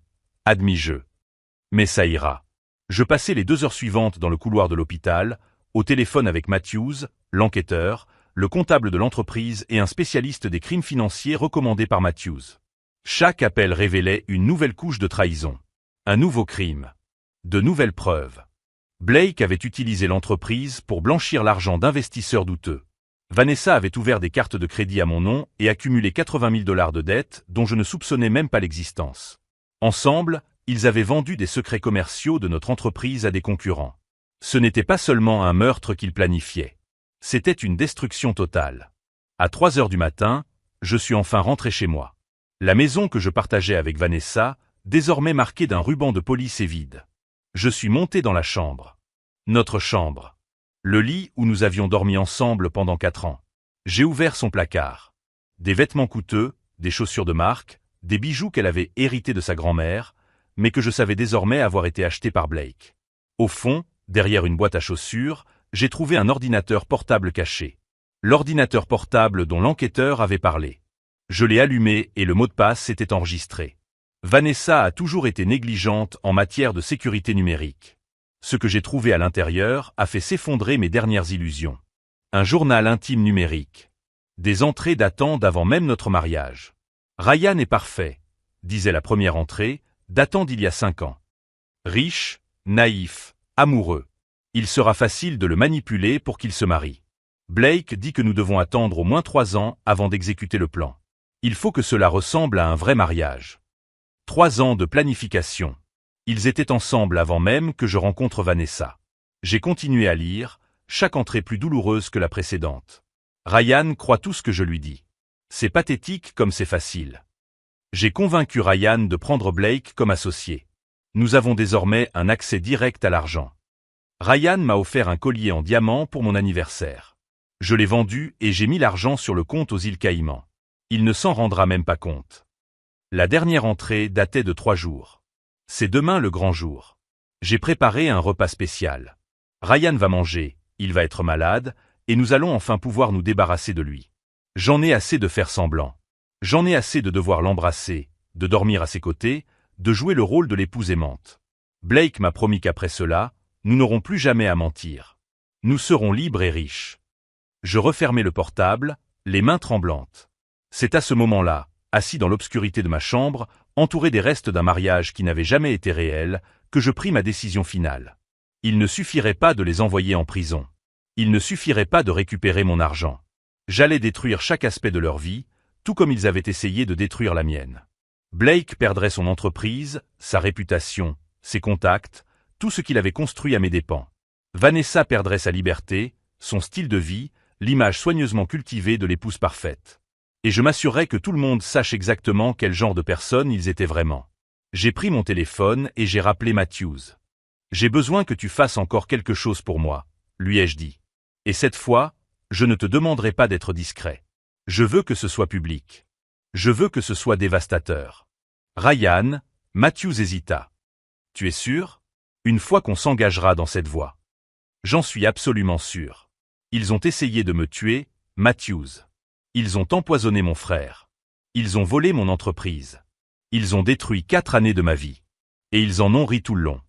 admis-je. « Mais ça ira. » Je passai les 2 heures suivantes dans le couloir de l'hôpital, au téléphone avec Matthews, l'enquêteur, le comptable de l'entreprise et un spécialiste des crimes financiers recommandé par Matthews. Chaque appel révélait une nouvelle couche de trahison. Un nouveau crime. De nouvelles preuves. Blake avait utilisé l'entreprise pour blanchir l'argent d'investisseurs douteux. Vanessa avait ouvert des cartes de crédit à mon nom et accumulé 80 000 $ de dettes dont je ne soupçonnais même pas l'existence. Ensemble, ils avaient vendu des secrets commerciaux de notre entreprise à des concurrents. Ce n'était pas seulement un meurtre qu'ils planifiaient. C'était une destruction totale. À 3 heures du matin, je suis enfin rentré chez moi. La maison que je partageais avec Vanessa, désormais marquée d'un ruban de police, est vide. Je suis monté dans la chambre. Notre chambre. Le lit où nous avions dormi ensemble pendant 4 ans. J'ai ouvert son placard. Des vêtements coûteux, des chaussures de marque, des bijoux qu'elle avait hérités de sa grand-mère, mais que je savais désormais avoir été achetés par Blake. Au fond, derrière une boîte à chaussures, j'ai trouvé un ordinateur portable caché. L'ordinateur portable dont l'enquêteur avait parlé. Je l'ai allumé et le mot de passe s'était enregistré. Vanessa a toujours été négligente en matière de sécurité numérique. Ce que j'ai trouvé à l'intérieur a fait s'effondrer mes dernières illusions. Un journal intime numérique. Des entrées datant d'avant même notre mariage. Ryan est parfait, disait la première entrée, datant d'il y a 5 ans. Riche, naïf, amoureux. Il sera facile de le manipuler pour qu'il se marie. Blake dit que nous devons attendre au moins 3 ans avant d'exécuter le plan. Il faut que cela ressemble à un vrai mariage. 3 ans de planification. Ils étaient ensemble avant même que je rencontre Vanessa. J'ai continué à lire, chaque entrée plus douloureuse que la précédente. Ryan croit tout ce que je lui dis. C'est pathétique comme c'est facile. J'ai convaincu Ryan de prendre Blake comme associé. Nous avons désormais un accès direct à l'argent. Ryan m'a offert un collier en diamant pour mon anniversaire. Je l'ai vendu et j'ai mis l'argent sur le compte aux îles Caïmans. Il ne s'en rendra même pas compte. La dernière entrée datait de 3 jours. C'est demain le grand jour. J'ai préparé un repas spécial. Ryan va manger, il va être malade, et nous allons enfin pouvoir nous débarrasser de lui. J'en ai assez de faire semblant. J'en ai assez de devoir l'embrasser, de dormir à ses côtés, de jouer le rôle de l'épouse aimante. Blake m'a promis qu'après cela, nous n'aurons plus jamais à mentir. Nous serons libres et riches. Je refermai le portable, les mains tremblantes. C'est à ce moment-là, assis dans l'obscurité de ma chambre, entouré des restes d'un mariage qui n'avait jamais été réel, que je pris ma décision finale. Il ne suffirait pas de les envoyer en prison. Il ne suffirait pas de récupérer mon argent. J'allais détruire chaque aspect de leur vie, tout comme ils avaient essayé de détruire la mienne. Blake perdrait son entreprise, sa réputation, ses contacts, tout ce qu'il avait construit à mes dépens. Vanessa perdrait sa liberté, son style de vie, l'image soigneusement cultivée de l'épouse parfaite. Et je m'assurerais que tout le monde sache exactement quel genre de personne ils étaient vraiment. J'ai pris mon téléphone et j'ai rappelé Matthews. « J'ai besoin que tu fasses encore quelque chose pour moi », lui ai-je dit. « Et cette fois, je ne te demanderai pas d'être discret. Je veux que ce soit public. Je veux que ce soit dévastateur. » Ryan, Matthews hésita. « Tu es sûr ? Une fois qu'on s'engagera dans cette voie. »« J'en suis absolument sûr. Ils ont essayé de me tuer, Matthews. Ils ont empoisonné mon frère. Ils ont volé mon entreprise. Ils ont détruit 4 années de ma vie. Et ils en ont ri tout le long.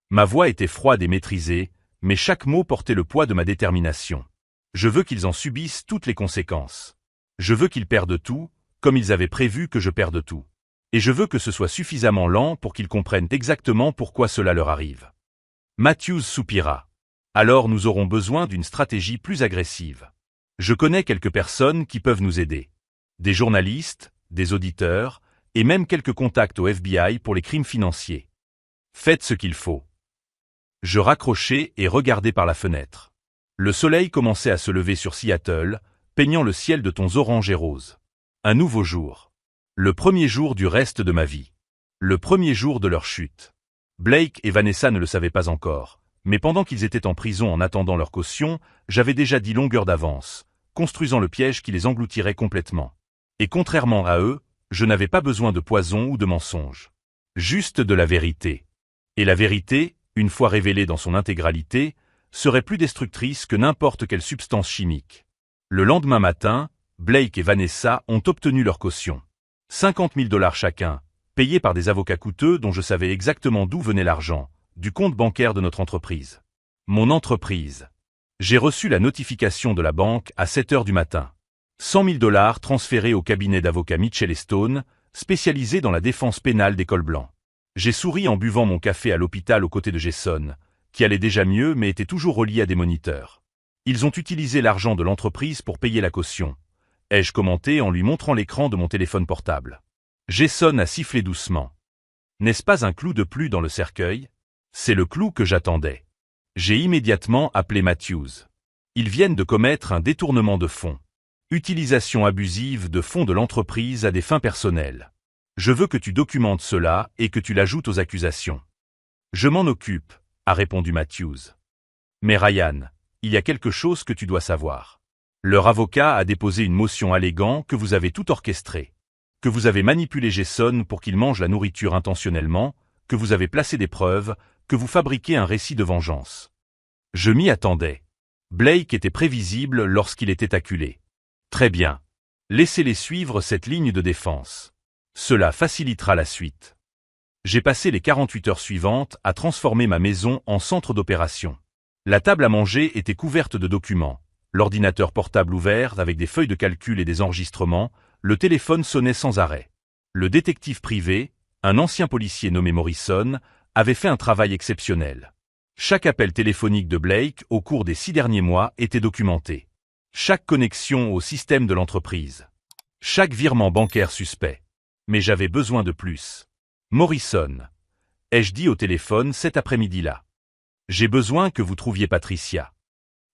Ma voix était froide et maîtrisée, mais chaque mot portait le poids de ma détermination. Je veux qu'ils en subissent toutes les conséquences. Je veux qu'ils perdent tout, comme ils avaient prévu que je perde tout. Et je veux que ce soit suffisamment lent pour qu'ils comprennent exactement pourquoi cela leur arrive. Matthews soupira. Alors nous aurons besoin d'une stratégie plus agressive. Je connais quelques personnes qui peuvent nous aider. Des journalistes, des auditeurs, et même quelques contacts au FBI pour les crimes financiers. Faites ce qu'il faut. Je raccrochai et regardai par la fenêtre. Le soleil commençait à se lever sur Seattle, peignant le ciel de tons orange et rose. Un nouveau jour. Le premier jour du reste de ma vie. Le premier jour de leur chute. Blake et Vanessa ne le savaient pas encore, mais pendant qu'ils étaient en prison en attendant leur caution, j'avais déjà dit longueur d'avance, construisant le piège qui les engloutirait complètement. Et contrairement à eux, je n'avais pas besoin de poison ou de mensonge. Juste de la vérité. Et la vérité, une fois révélée dans son intégralité, serait plus destructrice que n'importe quelle substance chimique. Le lendemain matin, Blake et Vanessa ont obtenu leur caution. 50 000 $ chacun, payés par des avocats coûteux dont je savais exactement d'où venait l'argent, du compte bancaire de notre entreprise. Mon entreprise. J'ai reçu la notification de la banque à 7 heures du matin. 100 000 $ transférés au cabinet d'avocats Mitchell & Stone, spécialisé dans la défense pénale des cols blancs. J'ai souri en buvant mon café à l'hôpital aux côtés de Jason, qui allait déjà mieux mais était toujours relié à des moniteurs. Ils ont utilisé l'argent de l'entreprise pour payer la caution, ai-je commenté en lui montrant l'écran de mon téléphone portable. Jason a sifflé doucement. N'est-ce pas un clou de plus dans le cercueil? C'est le clou que j'attendais. J'ai immédiatement appelé Matthews. Ils viennent de commettre un détournement de fonds. Utilisation abusive de fonds de l'entreprise à des fins personnelles. Je veux que tu documentes cela et que tu l'ajoutes aux accusations. Je m'en occupe, a répondu Matthews. Mais Ryan, il y a quelque chose que tu dois savoir. Leur avocat a déposé une motion alléguant que vous avez tout orchestré. Que vous avez manipulé Jason pour qu'il mange la nourriture intentionnellement, que vous avez placé des preuves, que vous fabriquez un récit de vengeance. Je m'y attendais. Blake était prévisible lorsqu'il était acculé. Très bien. Laissez-les suivre cette ligne de défense. Cela facilitera la suite. J'ai passé les 48 heures suivantes à transformer ma maison en centre d'opération. La table à manger était couverte de documents, l'ordinateur portable ouvert avec des feuilles de calcul et des enregistrements, le téléphone sonnait sans arrêt. Le détective privé, un ancien policier nommé Morrison, avait fait un travail exceptionnel. Chaque appel téléphonique de Blake au cours des 6 derniers mois était documenté. Chaque connexion au système de l'entreprise. Chaque virement bancaire suspect. Mais j'avais besoin de plus. Morrison, ai-je dit au téléphone cet après-midi-là. J'ai besoin que vous trouviez Patricia.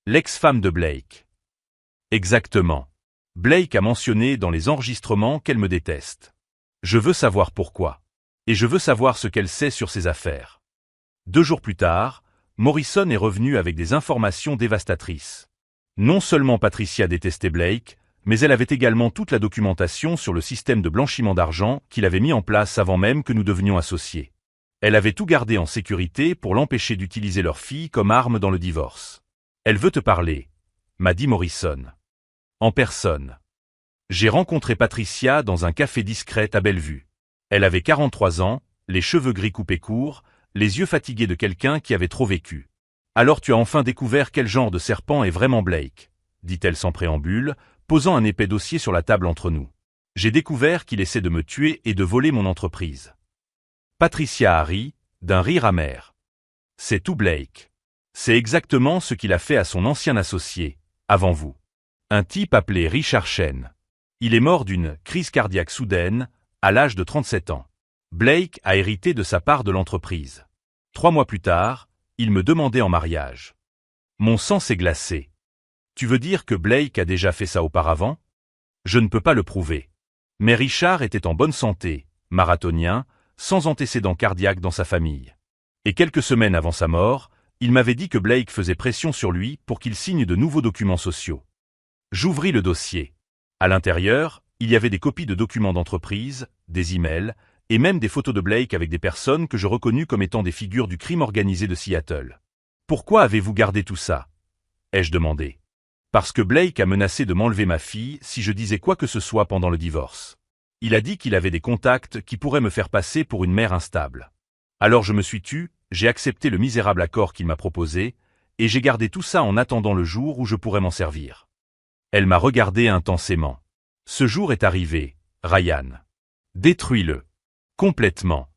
L'ex-femme de Blake. Exactement. Blake a mentionné dans les enregistrements qu'elle me déteste. Je veux savoir pourquoi. Et je veux savoir ce qu'elle sait sur ses affaires. 2 jours plus tard, Morrison est revenu avec des informations dévastatrices. Non seulement Patricia détestait Blake, mais elle avait également toute la documentation sur le système de blanchiment d'argent qu'il avait mis en place avant même que nous devenions associés. Elle avait tout gardé en sécurité pour l'empêcher d'utiliser leur fille comme arme dans le divorce. Elle veut te parler, m'a dit Morrison. En personne. J'ai rencontré Patricia dans un café discret à Bellevue. Elle avait 43 ans, les cheveux gris coupés courts, les yeux fatigués de quelqu'un qui avait trop vécu. Alors tu as enfin découvert quel genre de serpent est vraiment Blake, dit-elle sans préambule, posant un épais dossier sur la table entre nous. J'ai découvert qu'il essaie de me tuer et de voler mon entreprise. Patricia a ri, d'un rire amer. C'est tout Blake. C'est exactement ce qu'il a fait à son ancien associé, avant vous. Un type appelé Richard Chen. Il est mort d'une crise cardiaque soudaine, à l'âge de 37 ans. Blake a hérité de sa part de l'entreprise. 3 mois plus tard, il me demandait en mariage. Mon sang s'est glacé. Tu veux dire que Blake a déjà fait ça auparavant? Je ne peux pas le prouver. Mais Richard était en bonne santé, marathonien, sans antécédents cardiaques dans sa famille. Et quelques semaines avant sa mort, il m'avait dit que Blake faisait pression sur lui pour qu'il signe de nouveaux documents sociaux. J'ouvris le dossier. À l'intérieur, il y avait des copies de documents d'entreprise, des emails, et même des photos de Blake avec des personnes que je reconnus comme étant des figures du crime organisé de Seattle. Pourquoi avez-vous gardé tout ça? Ai-je demandé. Parce que Blake a menacé de m'enlever ma fille si je disais quoi que ce soit pendant le divorce. Il a dit qu'il avait des contacts qui pourraient me faire passer pour une mère instable. Alors je me suis tu, j'ai accepté le misérable accord qu'il m'a proposé, et j'ai gardé tout ça en attendant le jour où je pourrais m'en servir. Elle m'a regardé intensément. Ce jour est arrivé, Ryan. Détruis-le. Complètement.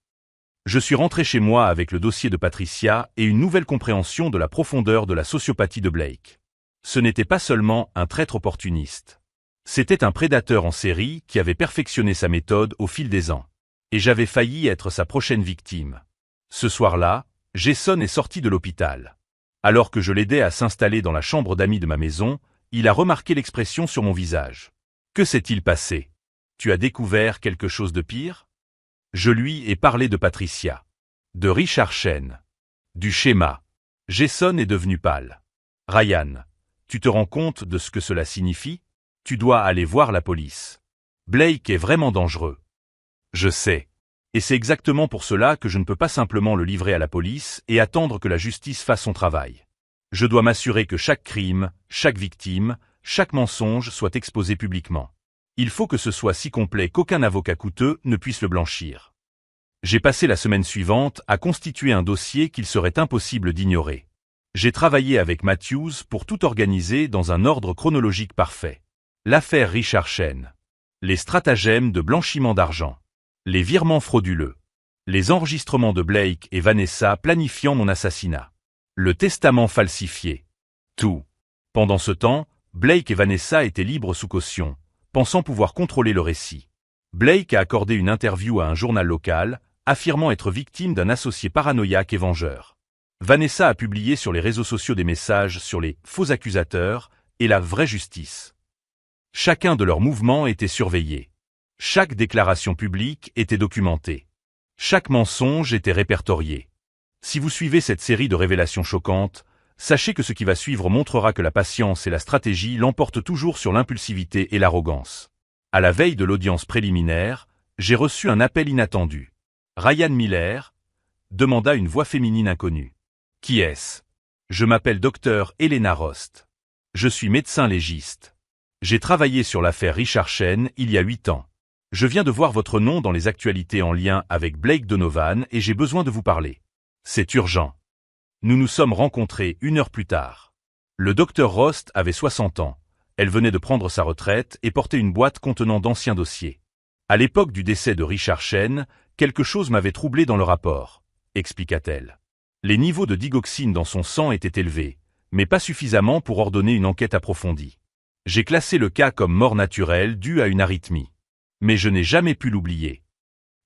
Je suis rentré chez moi avec le dossier de Patricia et une nouvelle compréhension de la profondeur de la sociopathie de Blake. Ce n'était pas seulement un traître opportuniste. C'était un prédateur en série qui avait perfectionné sa méthode au fil des ans. Et j'avais failli être sa prochaine victime. Ce soir-là, Jason est sorti de l'hôpital. Alors que je l'aidais à s'installer dans la chambre d'amis de ma maison, il a remarqué l'expression sur mon visage. Que s'est-il passé? Tu as découvert quelque chose de pire? Je lui ai parlé de Patricia. De Richard Chen. Du schéma. Jason est devenu pâle. Ryan, tu te rends compte de ce que cela signifie? Tu dois aller voir la police. Blake est vraiment dangereux. Je sais. Et c'est exactement pour cela que je ne peux pas simplement le livrer à la police et attendre que la justice fasse son travail. Je dois m'assurer que chaque crime, chaque victime, chaque mensonge soit exposé publiquement. Il faut que ce soit si complet qu'aucun avocat coûteux ne puisse le blanchir. J'ai passé la semaine suivante à constituer un dossier qu'il serait impossible d'ignorer. J'ai travaillé avec Matthews pour tout organiser dans un ordre chronologique parfait. L'affaire Richard Chen. Les stratagèmes de blanchiment d'argent. Les virements frauduleux. Les enregistrements de Blake et Vanessa planifiant mon assassinat. Le testament falsifié. Tout. Pendant ce temps, Blake et Vanessa étaient libres sous caution, pensant pouvoir contrôler le récit. Blake a accordé une interview à un journal local, affirmant être victime d'un associé paranoïaque et vengeur. Vanessa a publié sur les réseaux sociaux des messages sur les faux accusateurs et la vraie justice. Chacun de leurs mouvements était surveillé. Chaque déclaration publique était documentée. Chaque mensonge était répertorié. Si vous suivez cette série de révélations choquantes, sachez que ce qui va suivre montrera que la patience et la stratégie l'emportent toujours sur l'impulsivité et l'arrogance. À la veille de l'audience préliminaire, j'ai reçu un appel inattendu. Ryan Miller, demanda une voix féminine inconnue. Qui est-ce? Je m'appelle Dr. Elena Rost. Je suis médecin légiste. J'ai travaillé sur l'affaire Richard Chen il y a 8 ans. Je viens de voir votre nom dans les actualités en lien avec Blake Donovan et j'ai besoin de vous parler. C'est urgent. Nous nous sommes rencontrés 1 heure plus tard. Le docteur Rost avait 60 ans. Elle venait de prendre sa retraite et portait une boîte contenant d'anciens dossiers. À l'époque du décès de Richard Chen, quelque chose m'avait troublé dans le rapport, expliqua-t-elle. Les niveaux de digoxine dans son sang étaient élevés, mais pas suffisamment pour ordonner une enquête approfondie. J'ai classé le cas comme mort naturelle due à une arythmie. Mais je n'ai jamais pu l'oublier.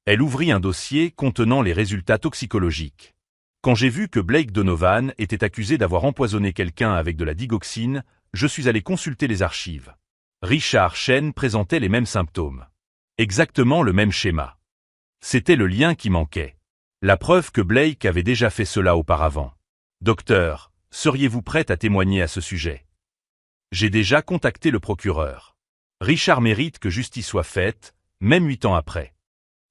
Elle ouvrit un dossier contenant les résultats toxicologiques. Quand j'ai vu que Blake Donovan était accusé d'avoir empoisonné quelqu'un avec de la digoxine, je suis allé consulter les archives. Richard Chen présentait les mêmes symptômes. Exactement le même schéma. C'était le lien qui manquait. La preuve que Blake avait déjà fait cela auparavant. Docteur, seriez-vous prête à témoigner à ce sujet? J'ai déjà contacté le procureur. Richard mérite que justice soit faite, même 8 ans après.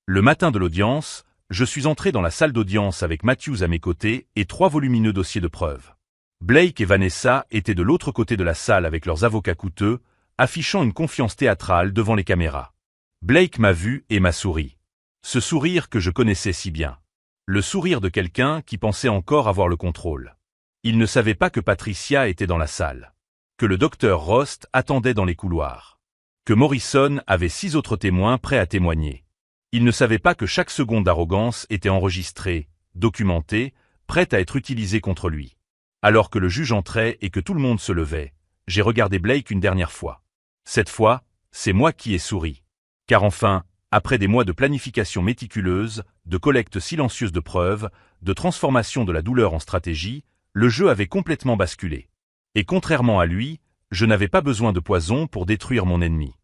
Le matin de l'audience, je suis entré dans la salle d'audience avec Matthews à mes côtés et 3 volumineux dossiers de preuves. Blake et Vanessa étaient de l'autre côté de la salle avec leurs avocats coûteux, affichant une confiance théâtrale devant les caméras. Blake m'a vu et m'a souri. Ce sourire que je connaissais si bien. Le sourire de quelqu'un qui pensait encore avoir le contrôle. Il ne savait pas que Patricia était dans la salle. Que le docteur Rost attendait dans les couloirs. Que Morrison avait 6 autres témoins prêts à témoigner. Il ne savait pas que chaque seconde d'arrogance était enregistrée, documentée, prête à être utilisée contre lui. Alors que le juge entrait et que tout le monde se levait, j'ai regardé Blake une dernière fois. Cette fois, c'est moi qui ai souri. Car enfin, après des mois de planification méticuleuse, de collecte silencieuse de preuves, de transformation de la douleur en stratégie, le jeu avait complètement basculé. Et contrairement à lui, je n'avais pas besoin de poison pour détruire mon ennemi.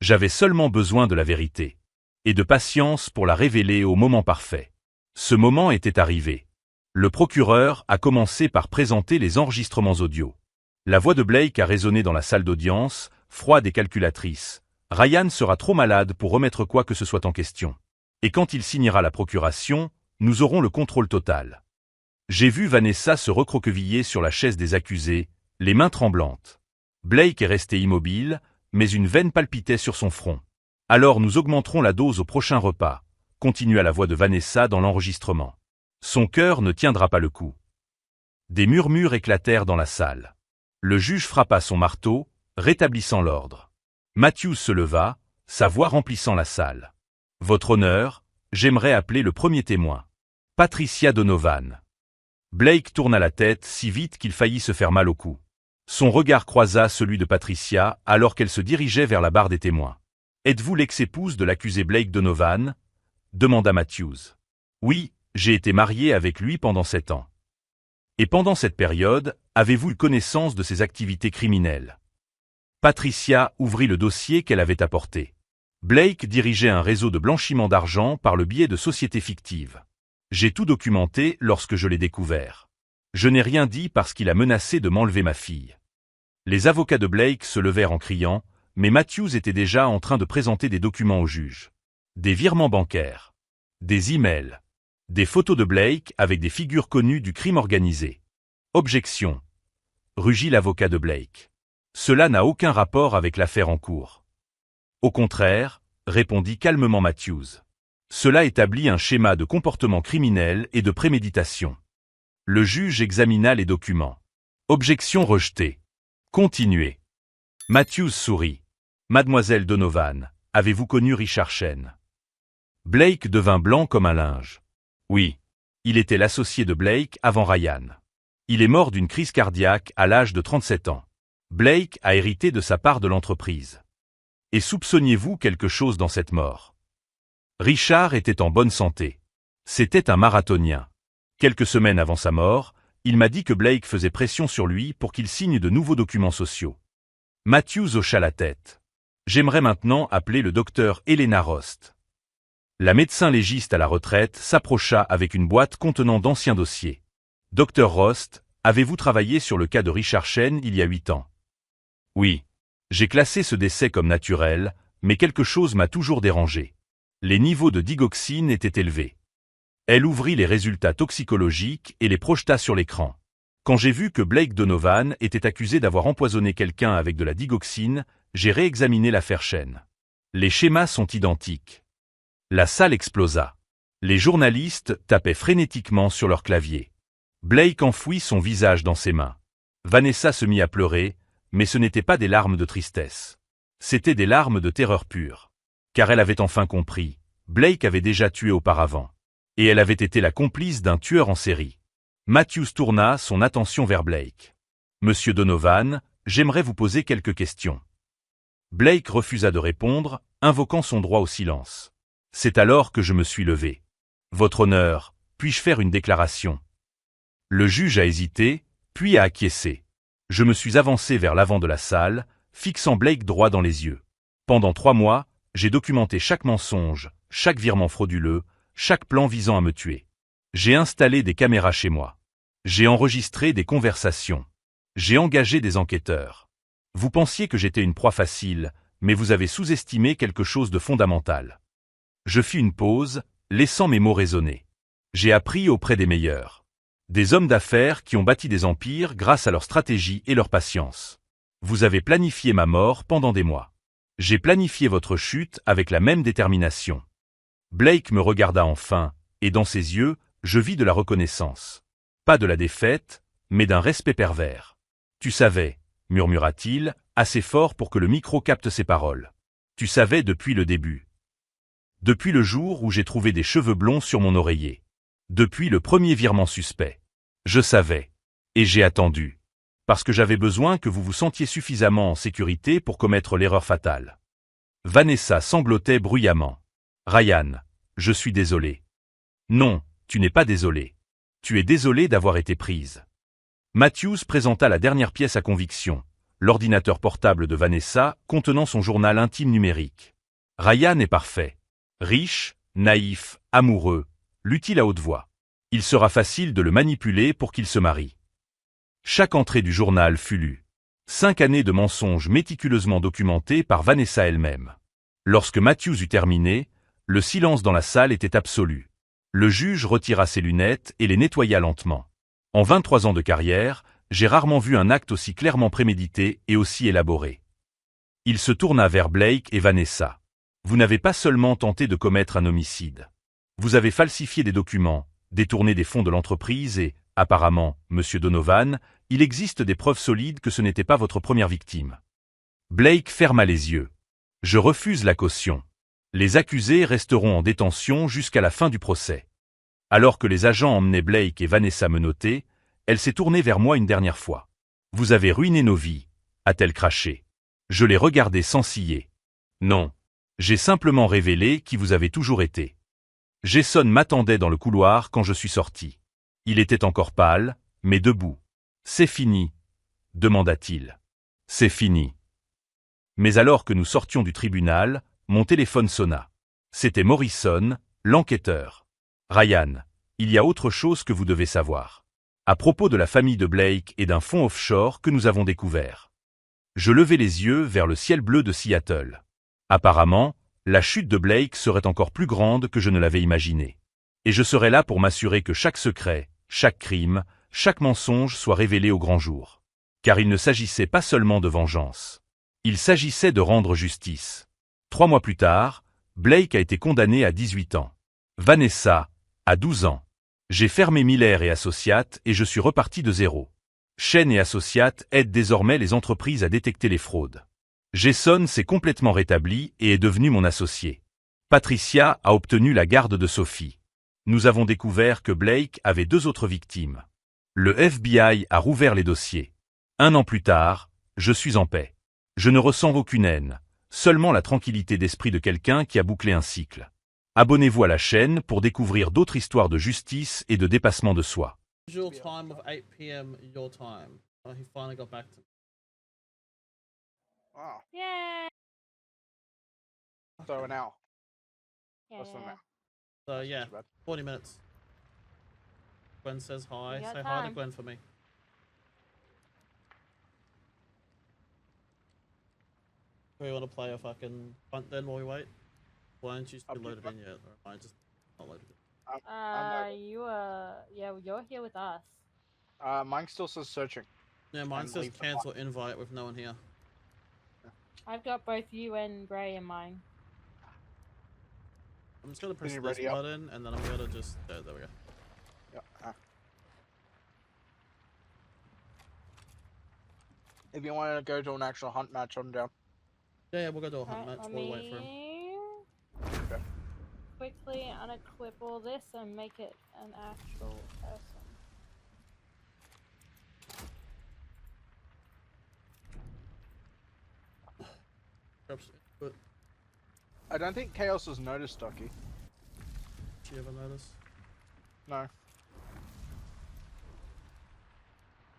J'avais seulement besoin de la vérité. Et de patience pour la révéler au moment parfait. Ce moment était arrivé. Le procureur a commencé par présenter les enregistrements audio. La voix de Blake a résonné dans la salle d'audience, froide et calculatrice. Ryan sera trop malade pour remettre quoi que ce soit en question. Et quand il signera la procuration, nous aurons le contrôle total. J'ai vu Vanessa se recroqueviller sur la chaise des accusés, les mains tremblantes. Blake est resté immobile, mais une veine palpitait sur son front. Alors nous augmenterons la dose au prochain repas, continua la voix de Vanessa dans l'enregistrement. Son cœur ne tiendra pas le coup. Des murmures éclatèrent dans la salle. Le juge frappa son marteau, rétablissant l'ordre. Matthews se leva, sa voix remplissant la salle. Votre honneur, j'aimerais appeler le premier témoin. Patricia Donovan. Blake tourna la tête si vite qu'il faillit se faire mal au cou. Son regard croisa celui de Patricia alors qu'elle se dirigeait vers la barre des témoins. Êtes-vous l'ex-épouse de l'accusé Blake Donovan? Demanda Matthews. Oui, j'ai été marié avec lui pendant 7 ans. Et pendant cette période, avez-vous eu connaissance de ses activités criminelles? Patricia ouvrit le dossier qu'elle avait apporté. Blake dirigeait un réseau de blanchiment d'argent par le biais de sociétés fictives. J'ai tout documenté lorsque je l'ai découvert. Je n'ai rien dit parce qu'il a menacé de m'enlever ma fille. Les avocats de Blake se levèrent en criant, mais Matthews était déjà en train de présenter des documents au juge. Des virements bancaires. Des emails. Des photos de Blake avec des figures connues du crime organisé. Objection. Rugit l'avocat de Blake. Cela n'a aucun rapport avec l'affaire en cours. Au contraire, répondit calmement Matthews. Cela établit un schéma de comportement criminel et de préméditation. Le juge examina les documents. Objection rejetée. Continuez. Matthews sourit. Mademoiselle Donovan, avez-vous connu Richard Chen? Blake devint blanc comme un linge. Oui. Il était l'associé de Blake avant Ryan. Il est mort d'une crise cardiaque à l'âge de 37 ans. Blake a hérité de sa part de l'entreprise. Et soupçonniez-vous quelque chose dans cette mort? Richard était en bonne santé. C'était un marathonien. Quelques semaines avant sa mort, il m'a dit que Blake faisait pression sur lui pour qu'il signe de nouveaux documents sociaux. Matthews hocha la tête. J'aimerais maintenant appeler le docteur Elena Rost. La médecin légiste à la retraite s'approcha avec une boîte contenant d'anciens dossiers. Docteur Rost, avez-vous travaillé sur le cas de Richard Chen il y a 8 ans? Oui. J'ai classé ce décès comme naturel, mais quelque chose m'a toujours dérangé. Les niveaux de digoxine étaient élevés. Elle ouvrit les résultats toxicologiques et les projeta sur l'écran. Quand j'ai vu que Blake Donovan était accusé d'avoir empoisonné quelqu'un avec de la digoxine, j'ai réexaminé l'affaire Chen. Les schémas sont identiques. La salle explosa. Les journalistes tapaient frénétiquement sur leur clavier. Blake enfouit son visage dans ses mains. Vanessa se mit à pleurer, mais ce n'étaient pas des larmes de tristesse. C'étaient des larmes de terreur pure. Car elle avait enfin compris, Blake avait déjà tué auparavant. Et elle avait été la complice d'un tueur en série. Matthews tourna son attention vers Blake. Monsieur Donovan, j'aimerais vous poser quelques questions. Blake refusa de répondre, invoquant son droit au silence. C'est alors que je me suis levé. Votre honneur, puis-je faire une déclaration? Le juge a hésité, puis a acquiescé. Je me suis avancé vers l'avant de la salle, fixant Blake droit dans les yeux. Pendant 3 mois, j'ai documenté chaque mensonge, chaque virement frauduleux, chaque plan visant à me tuer. J'ai installé des caméras chez moi. J'ai enregistré des conversations. J'ai engagé des enquêteurs. Vous pensiez que j'étais une proie facile, mais vous avez sous-estimé quelque chose de fondamental. Je fis une pause, laissant mes mots résonner. J'ai appris auprès des meilleurs. Des hommes d'affaires qui ont bâti des empires grâce à leur stratégie et leur patience. Vous avez planifié ma mort pendant des mois. J'ai planifié votre chute avec la même détermination. Blake me regarda enfin, et dans ses yeux, je vis de la reconnaissance. Pas de la défaite, mais d'un respect pervers. Tu savais, murmura-t-il, assez fort pour que le micro capte ses paroles. Tu savais depuis le début. Depuis le jour où j'ai trouvé des cheveux blonds sur mon oreiller. Depuis le premier virement suspect. Je savais. Et j'ai attendu. Parce que j'avais besoin que vous vous sentiez suffisamment en sécurité pour commettre l'erreur fatale. Vanessa sanglotait bruyamment. Ryan, je suis désolé. Non, tu n'es pas désolé. Tu es désolé d'avoir été prise. Matthews présenta la dernière pièce à conviction, l'ordinateur portable de Vanessa contenant son journal intime numérique. Ryan est parfait. Riche, naïf, amoureux, lut-il à haute voix. Il sera facile de le manipuler pour qu'il se marie. Chaque entrée du journal fut lue. 5 années de mensonges méticuleusement documentés par Vanessa elle-même. Lorsque Matthews eut terminé, le silence dans la salle était absolu. Le juge retira ses lunettes et les nettoya lentement. En 23 ans de carrière, j'ai rarement vu un acte aussi clairement prémédité et aussi élaboré. Il se tourna vers Blake et Vanessa. Vous n'avez pas seulement tenté de commettre un homicide. Vous avez falsifié des documents, détourné des fonds de l'entreprise et, apparemment, Monsieur Donovan, il existe des preuves solides que ce n'était pas votre première victime. Blake ferma les yeux. Je refuse la caution. Les accusés resteront en détention jusqu'à la fin du procès. Alors que les agents emmenaient Blake et Vanessa menotter, elle s'est tournée vers moi une dernière fois. Vous avez ruiné nos vies, a-t-elle craché. Je l'ai regardée sans ciller. Non. J'ai simplement révélé qui vous avez toujours été. Jason m'attendait dans le couloir quand je suis sorti. Il était encore pâle, mais debout. C'est fini, demanda-t-il. C'est fini. Mais alors que nous sortions du tribunal, mon téléphone sonna. C'était Morrison, l'enquêteur. Ryan, il y a autre chose que vous devez savoir. À propos de la famille de Blake et d'un fonds offshore que nous avons découvert. Je levai les yeux vers le ciel bleu de Seattle. Apparemment, la chute de Blake serait encore plus grande que je ne l'avais imaginé. Et je serai là pour m'assurer que chaque secret, chaque crime, chaque mensonge soit révélé au grand jour. Car il ne s'agissait pas seulement de vengeance. Il s'agissait de rendre justice. 3 mois plus tard, Blake a été condamné à 18 ans. Vanessa, à 12 ans. J'ai fermé Miller et Associates et je suis reparti de zéro. Chen et Associates aident désormais les entreprises à détecter les fraudes. Jason s'est complètement rétabli et est devenu mon associé. Patricia a obtenu la garde de Sophie. Nous avons découvert que Blake avait 2 autres victimes. Le FBI a rouvert les dossiers. 1 an plus tard, je suis en paix. Je ne ressens aucune haine, seulement la tranquillité d'esprit de quelqu'un qui a bouclé un cycle. Abonnez-vous à la chaîne pour découvrir d'autres histoires de justice et de dépassement de soi. Usual time of 8 p.m. your time. Oh, he finally got back to me. Wow. Yay! So an hour. Yeah, Less than yeah. that. So That's yeah, not too bad. 40 minutes. Gwen says hi. You got Say hi to time. Gwen for me. Do we want to play a fucking punt then while we wait? Why aren't you still Up to you, loaded bud. in yet? Or am I just not loaded in? You're here with us. Mine still says searching. Yeah, mine And says leave the cancel invite with no one here. I've got both you and Gray in mine. I'm just gonna press you this ready up? button and then I'm gonna just there we go. Yeah. If you want to go to an actual hunt match, I'm down. Yeah, we'll go to a hunt Right, match let while we wait for him. me Okay. quickly unequip all this and make it an actual person. Perhaps, but I don't think Chaos has noticed, Ducky. did you ever notice? No.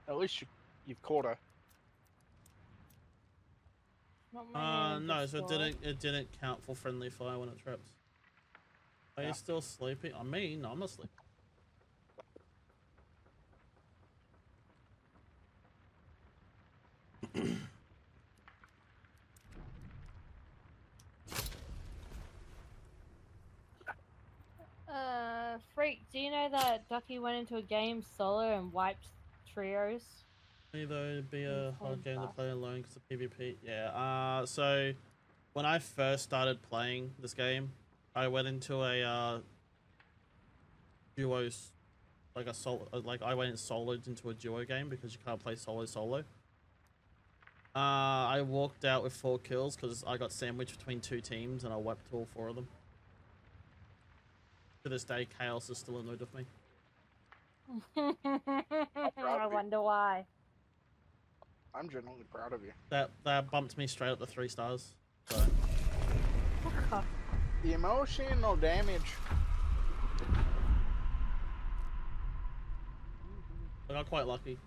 At least you've caught her. Not my name, No, so Discord. it didn't count for friendly fire when it traps. Are Yeah. you still sleeping? I mean, no, I'm not sleeping. Freak, do you know that Ducky went into a game solo and wiped trios? Either it'd be a Inform hard game to fast. play alone because of PvP. Yeah. So when I first started playing this game, I went into a duos, like a solo. Like I went in soloed into a duo game because you can't play solo. I walked out with 4 kills because I got sandwiched between 2 teams and I wiped all 4 of them. To this day, Chaos is still annoyed with me. I wonder why. I'm genuinely proud of you. That bumped me straight up to 3 stars. So The emotional damage. I got quite lucky.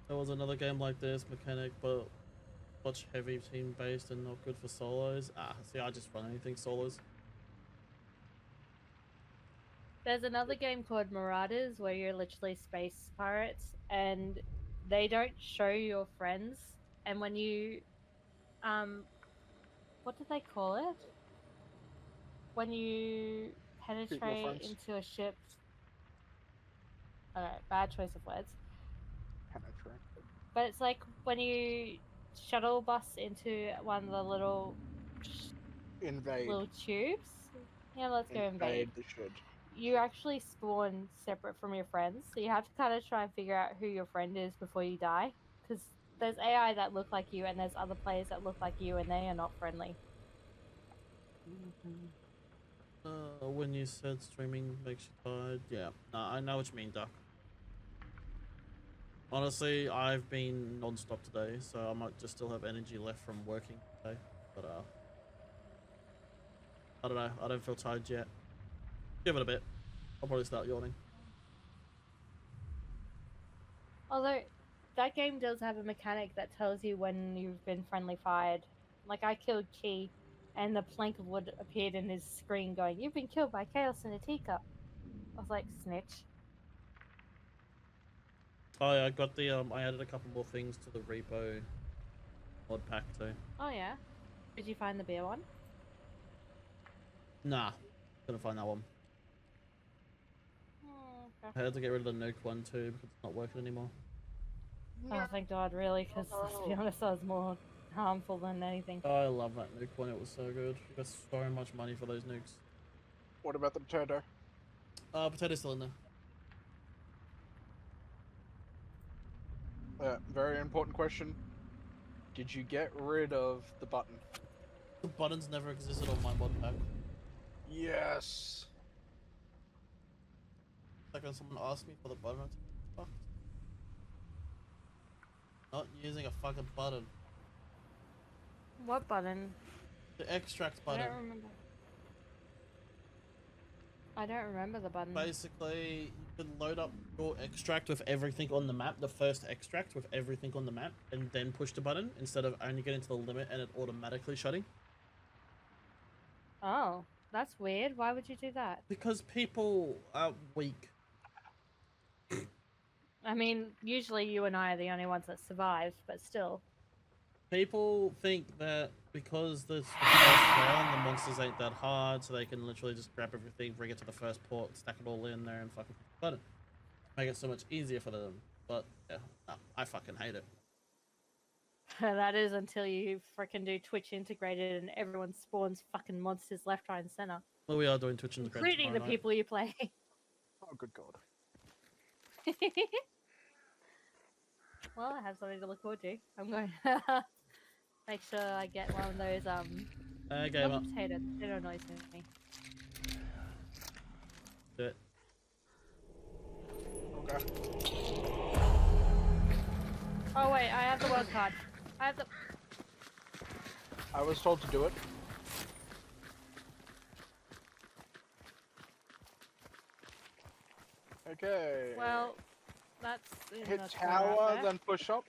There was another game like this, mechanic, but much heavy team based and not good for solos. See, I just run anything solos. There's another game called Marauders where you're literally space pirates and they don't show your friends. And when you, what do they call it? When you penetrate friends. into a ship. Alright, bad choice of words. Penetrate. But it's like when you shuttle bus into one of the little Invade. little tubes. Yeah, let's go invade. the should. You actually spawn separate from your friends, so you have to kind of try and figure out who your friend is before you die. Because there's AI that look like you, and there's other players that look like you, and they are not friendly. When you said streaming makes you tired, yeah, I know what you mean, Duck. Honestly, I've been non-stop today, so I might just still have energy left from working today. But I don't know. I don't feel tired yet. Give it a bit. I'll probably start yawning. Although, that game does have a mechanic that tells you when you've been friendly fired. Like, I killed Key, and the plank of wood appeared in his screen going, "You've been killed by Chaos in a teacup." I was like, snitch. Oh yeah, I got the I added a couple more things to the repo mod pack too. Oh yeah? Did you find the beer one? Nah, couldn't find that one. Okay. I had to get rid of the nuke one too because it's not working anymore. Oh, thank God, really? Because let's be honest, that was more harmful than anything. Oh, I love that nuke one. It was so good. We got so much money for those nukes. What about the potato? Potato's still in there. Very important question. Did you get rid of the button? The buttons never existed on my mod pack. Yes. Like when someone asked me for the button, I was like, fuck. Not using a fucking button. What button? The extract I button. don't remember. I don't remember the button. Basically, you can load up your extract with everything on the map, the first extract with everything on the map, and then push the button instead of only getting to the limit and it automatically shutting. Oh, that's weird. Why would you do that? Because people are weak. I mean, usually you and I are the only ones that survive, but still. People think that because this is the first round, the monsters ain't that hard, so they can literally just grab everything, bring it to the first port, stack it all in there, and fucking push the button. Make it so much easier for them. But yeah, no, I fucking hate it. That is until you frickin' do Twitch integrated and everyone spawns fucking monsters left, right, and center. Well, we are doing Twitch integrated Including the tomorrow night. people you play. Oh, good God. Well, I have something to look forward to. I'm going to make sure I get one of those, Game up. potatoes. It annoys me. Do it. Okay. Oh wait, I have the world card. I have the... I was told to do it. Okay. Well, that's... Hit that's one out tower, there. then push up.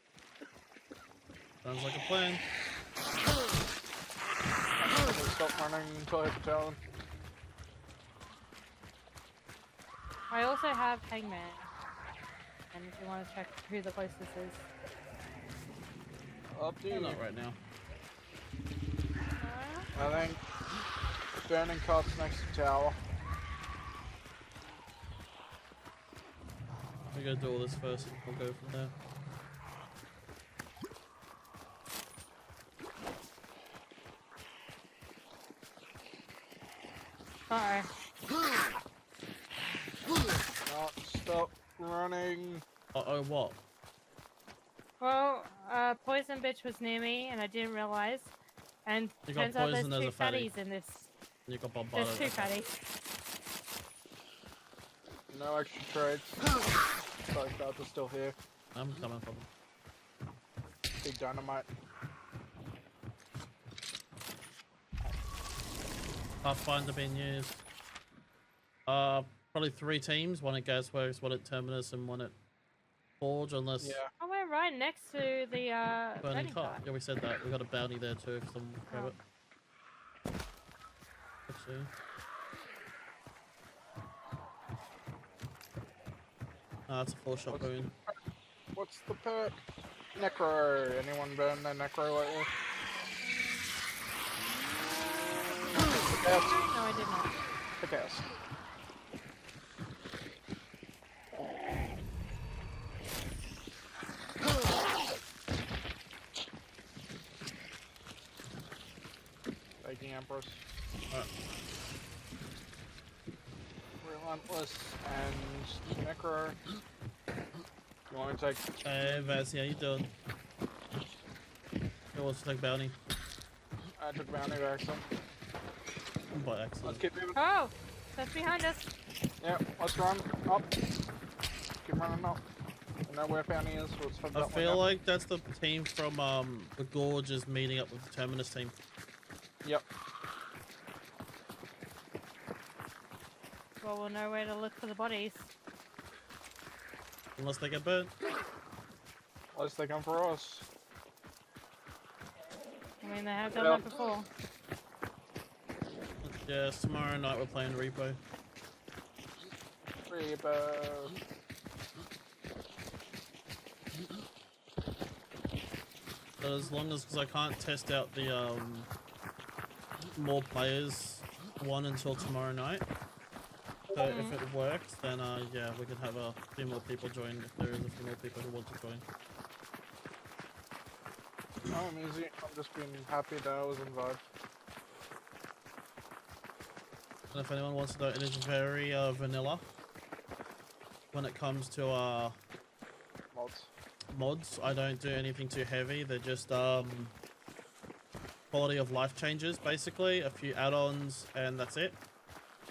Sounds like a plan. And then stop running until I hit the tower. I also have Hangman. And if you want to check who the closest is. Up to Yeah, you. not right now. I think burning cart's next to tower. We gotta do all this first, and we'll go from there. Uh-oh. No, stop running. Uh-oh, what? Well, Poison Bitch was near me and I didn't realize. And You got turns out there's poisoned as two a fatty. fatties in this. You got bombarded. There's two fatties. No extra trades. Sorry, Delta's still here. I'm coming for them. Big dynamite. Pathfinder being used. Probably 3 teams. One at Gasworks, one at Terminus, and one at Forge, unless Yeah. Oh, we're right next to the Burning burning Cart. cart. Yeah, we said that. We got a bounty there too if someone would grab Oh. it. Let's see. Ah, it's a 4-shot What's- boon. What's the perk? Necro. Anyone burn their necro lately? Yes. No, I did not. The chaos. Empress. Alright. Relentless and Necro. You want to take? Hey, Vaz, how you doing? Who wants to take bounty? I took bounty by accident. By Let's accident. keep moving. Oh, that's behind us. Yeah, let's run up. Keep running up. I know where bounty is. Let's head I that way feel now. like that's the team from the Gorge is meeting up with the Terminus team. Yep. Well, we'll know where to look for the bodies. Unless they get burnt. Unless they come for us. I mean, they have done Well- that before. Yeah, tomorrow night we're playing Repo. Rebo. But as long as, because I can't test out the more players one until tomorrow night. So if it works, then yeah, we can have a few more people join if there is a few more people who want to join. I'm easy. I'm just being happy that I was involved. And if anyone wants to know, it is very vanilla when it comes to Mods. mods. I don't do anything too heavy. They're just quality of life changes, basically. A few add-ons, and that's it.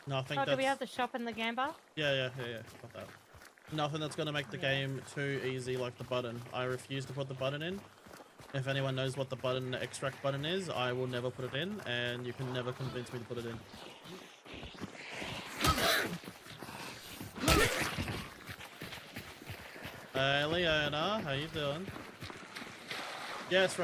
Nothing Oh, do that's... we have the shop in the Gamba? Yeah. Got that. Nothing that's gonna make the game too easy, like the button. I refuse to put the button in. If anyone knows what the button extract button is, I will never put it in, and you can never convince me to put it in. Hey Leona, how you doing? Yes,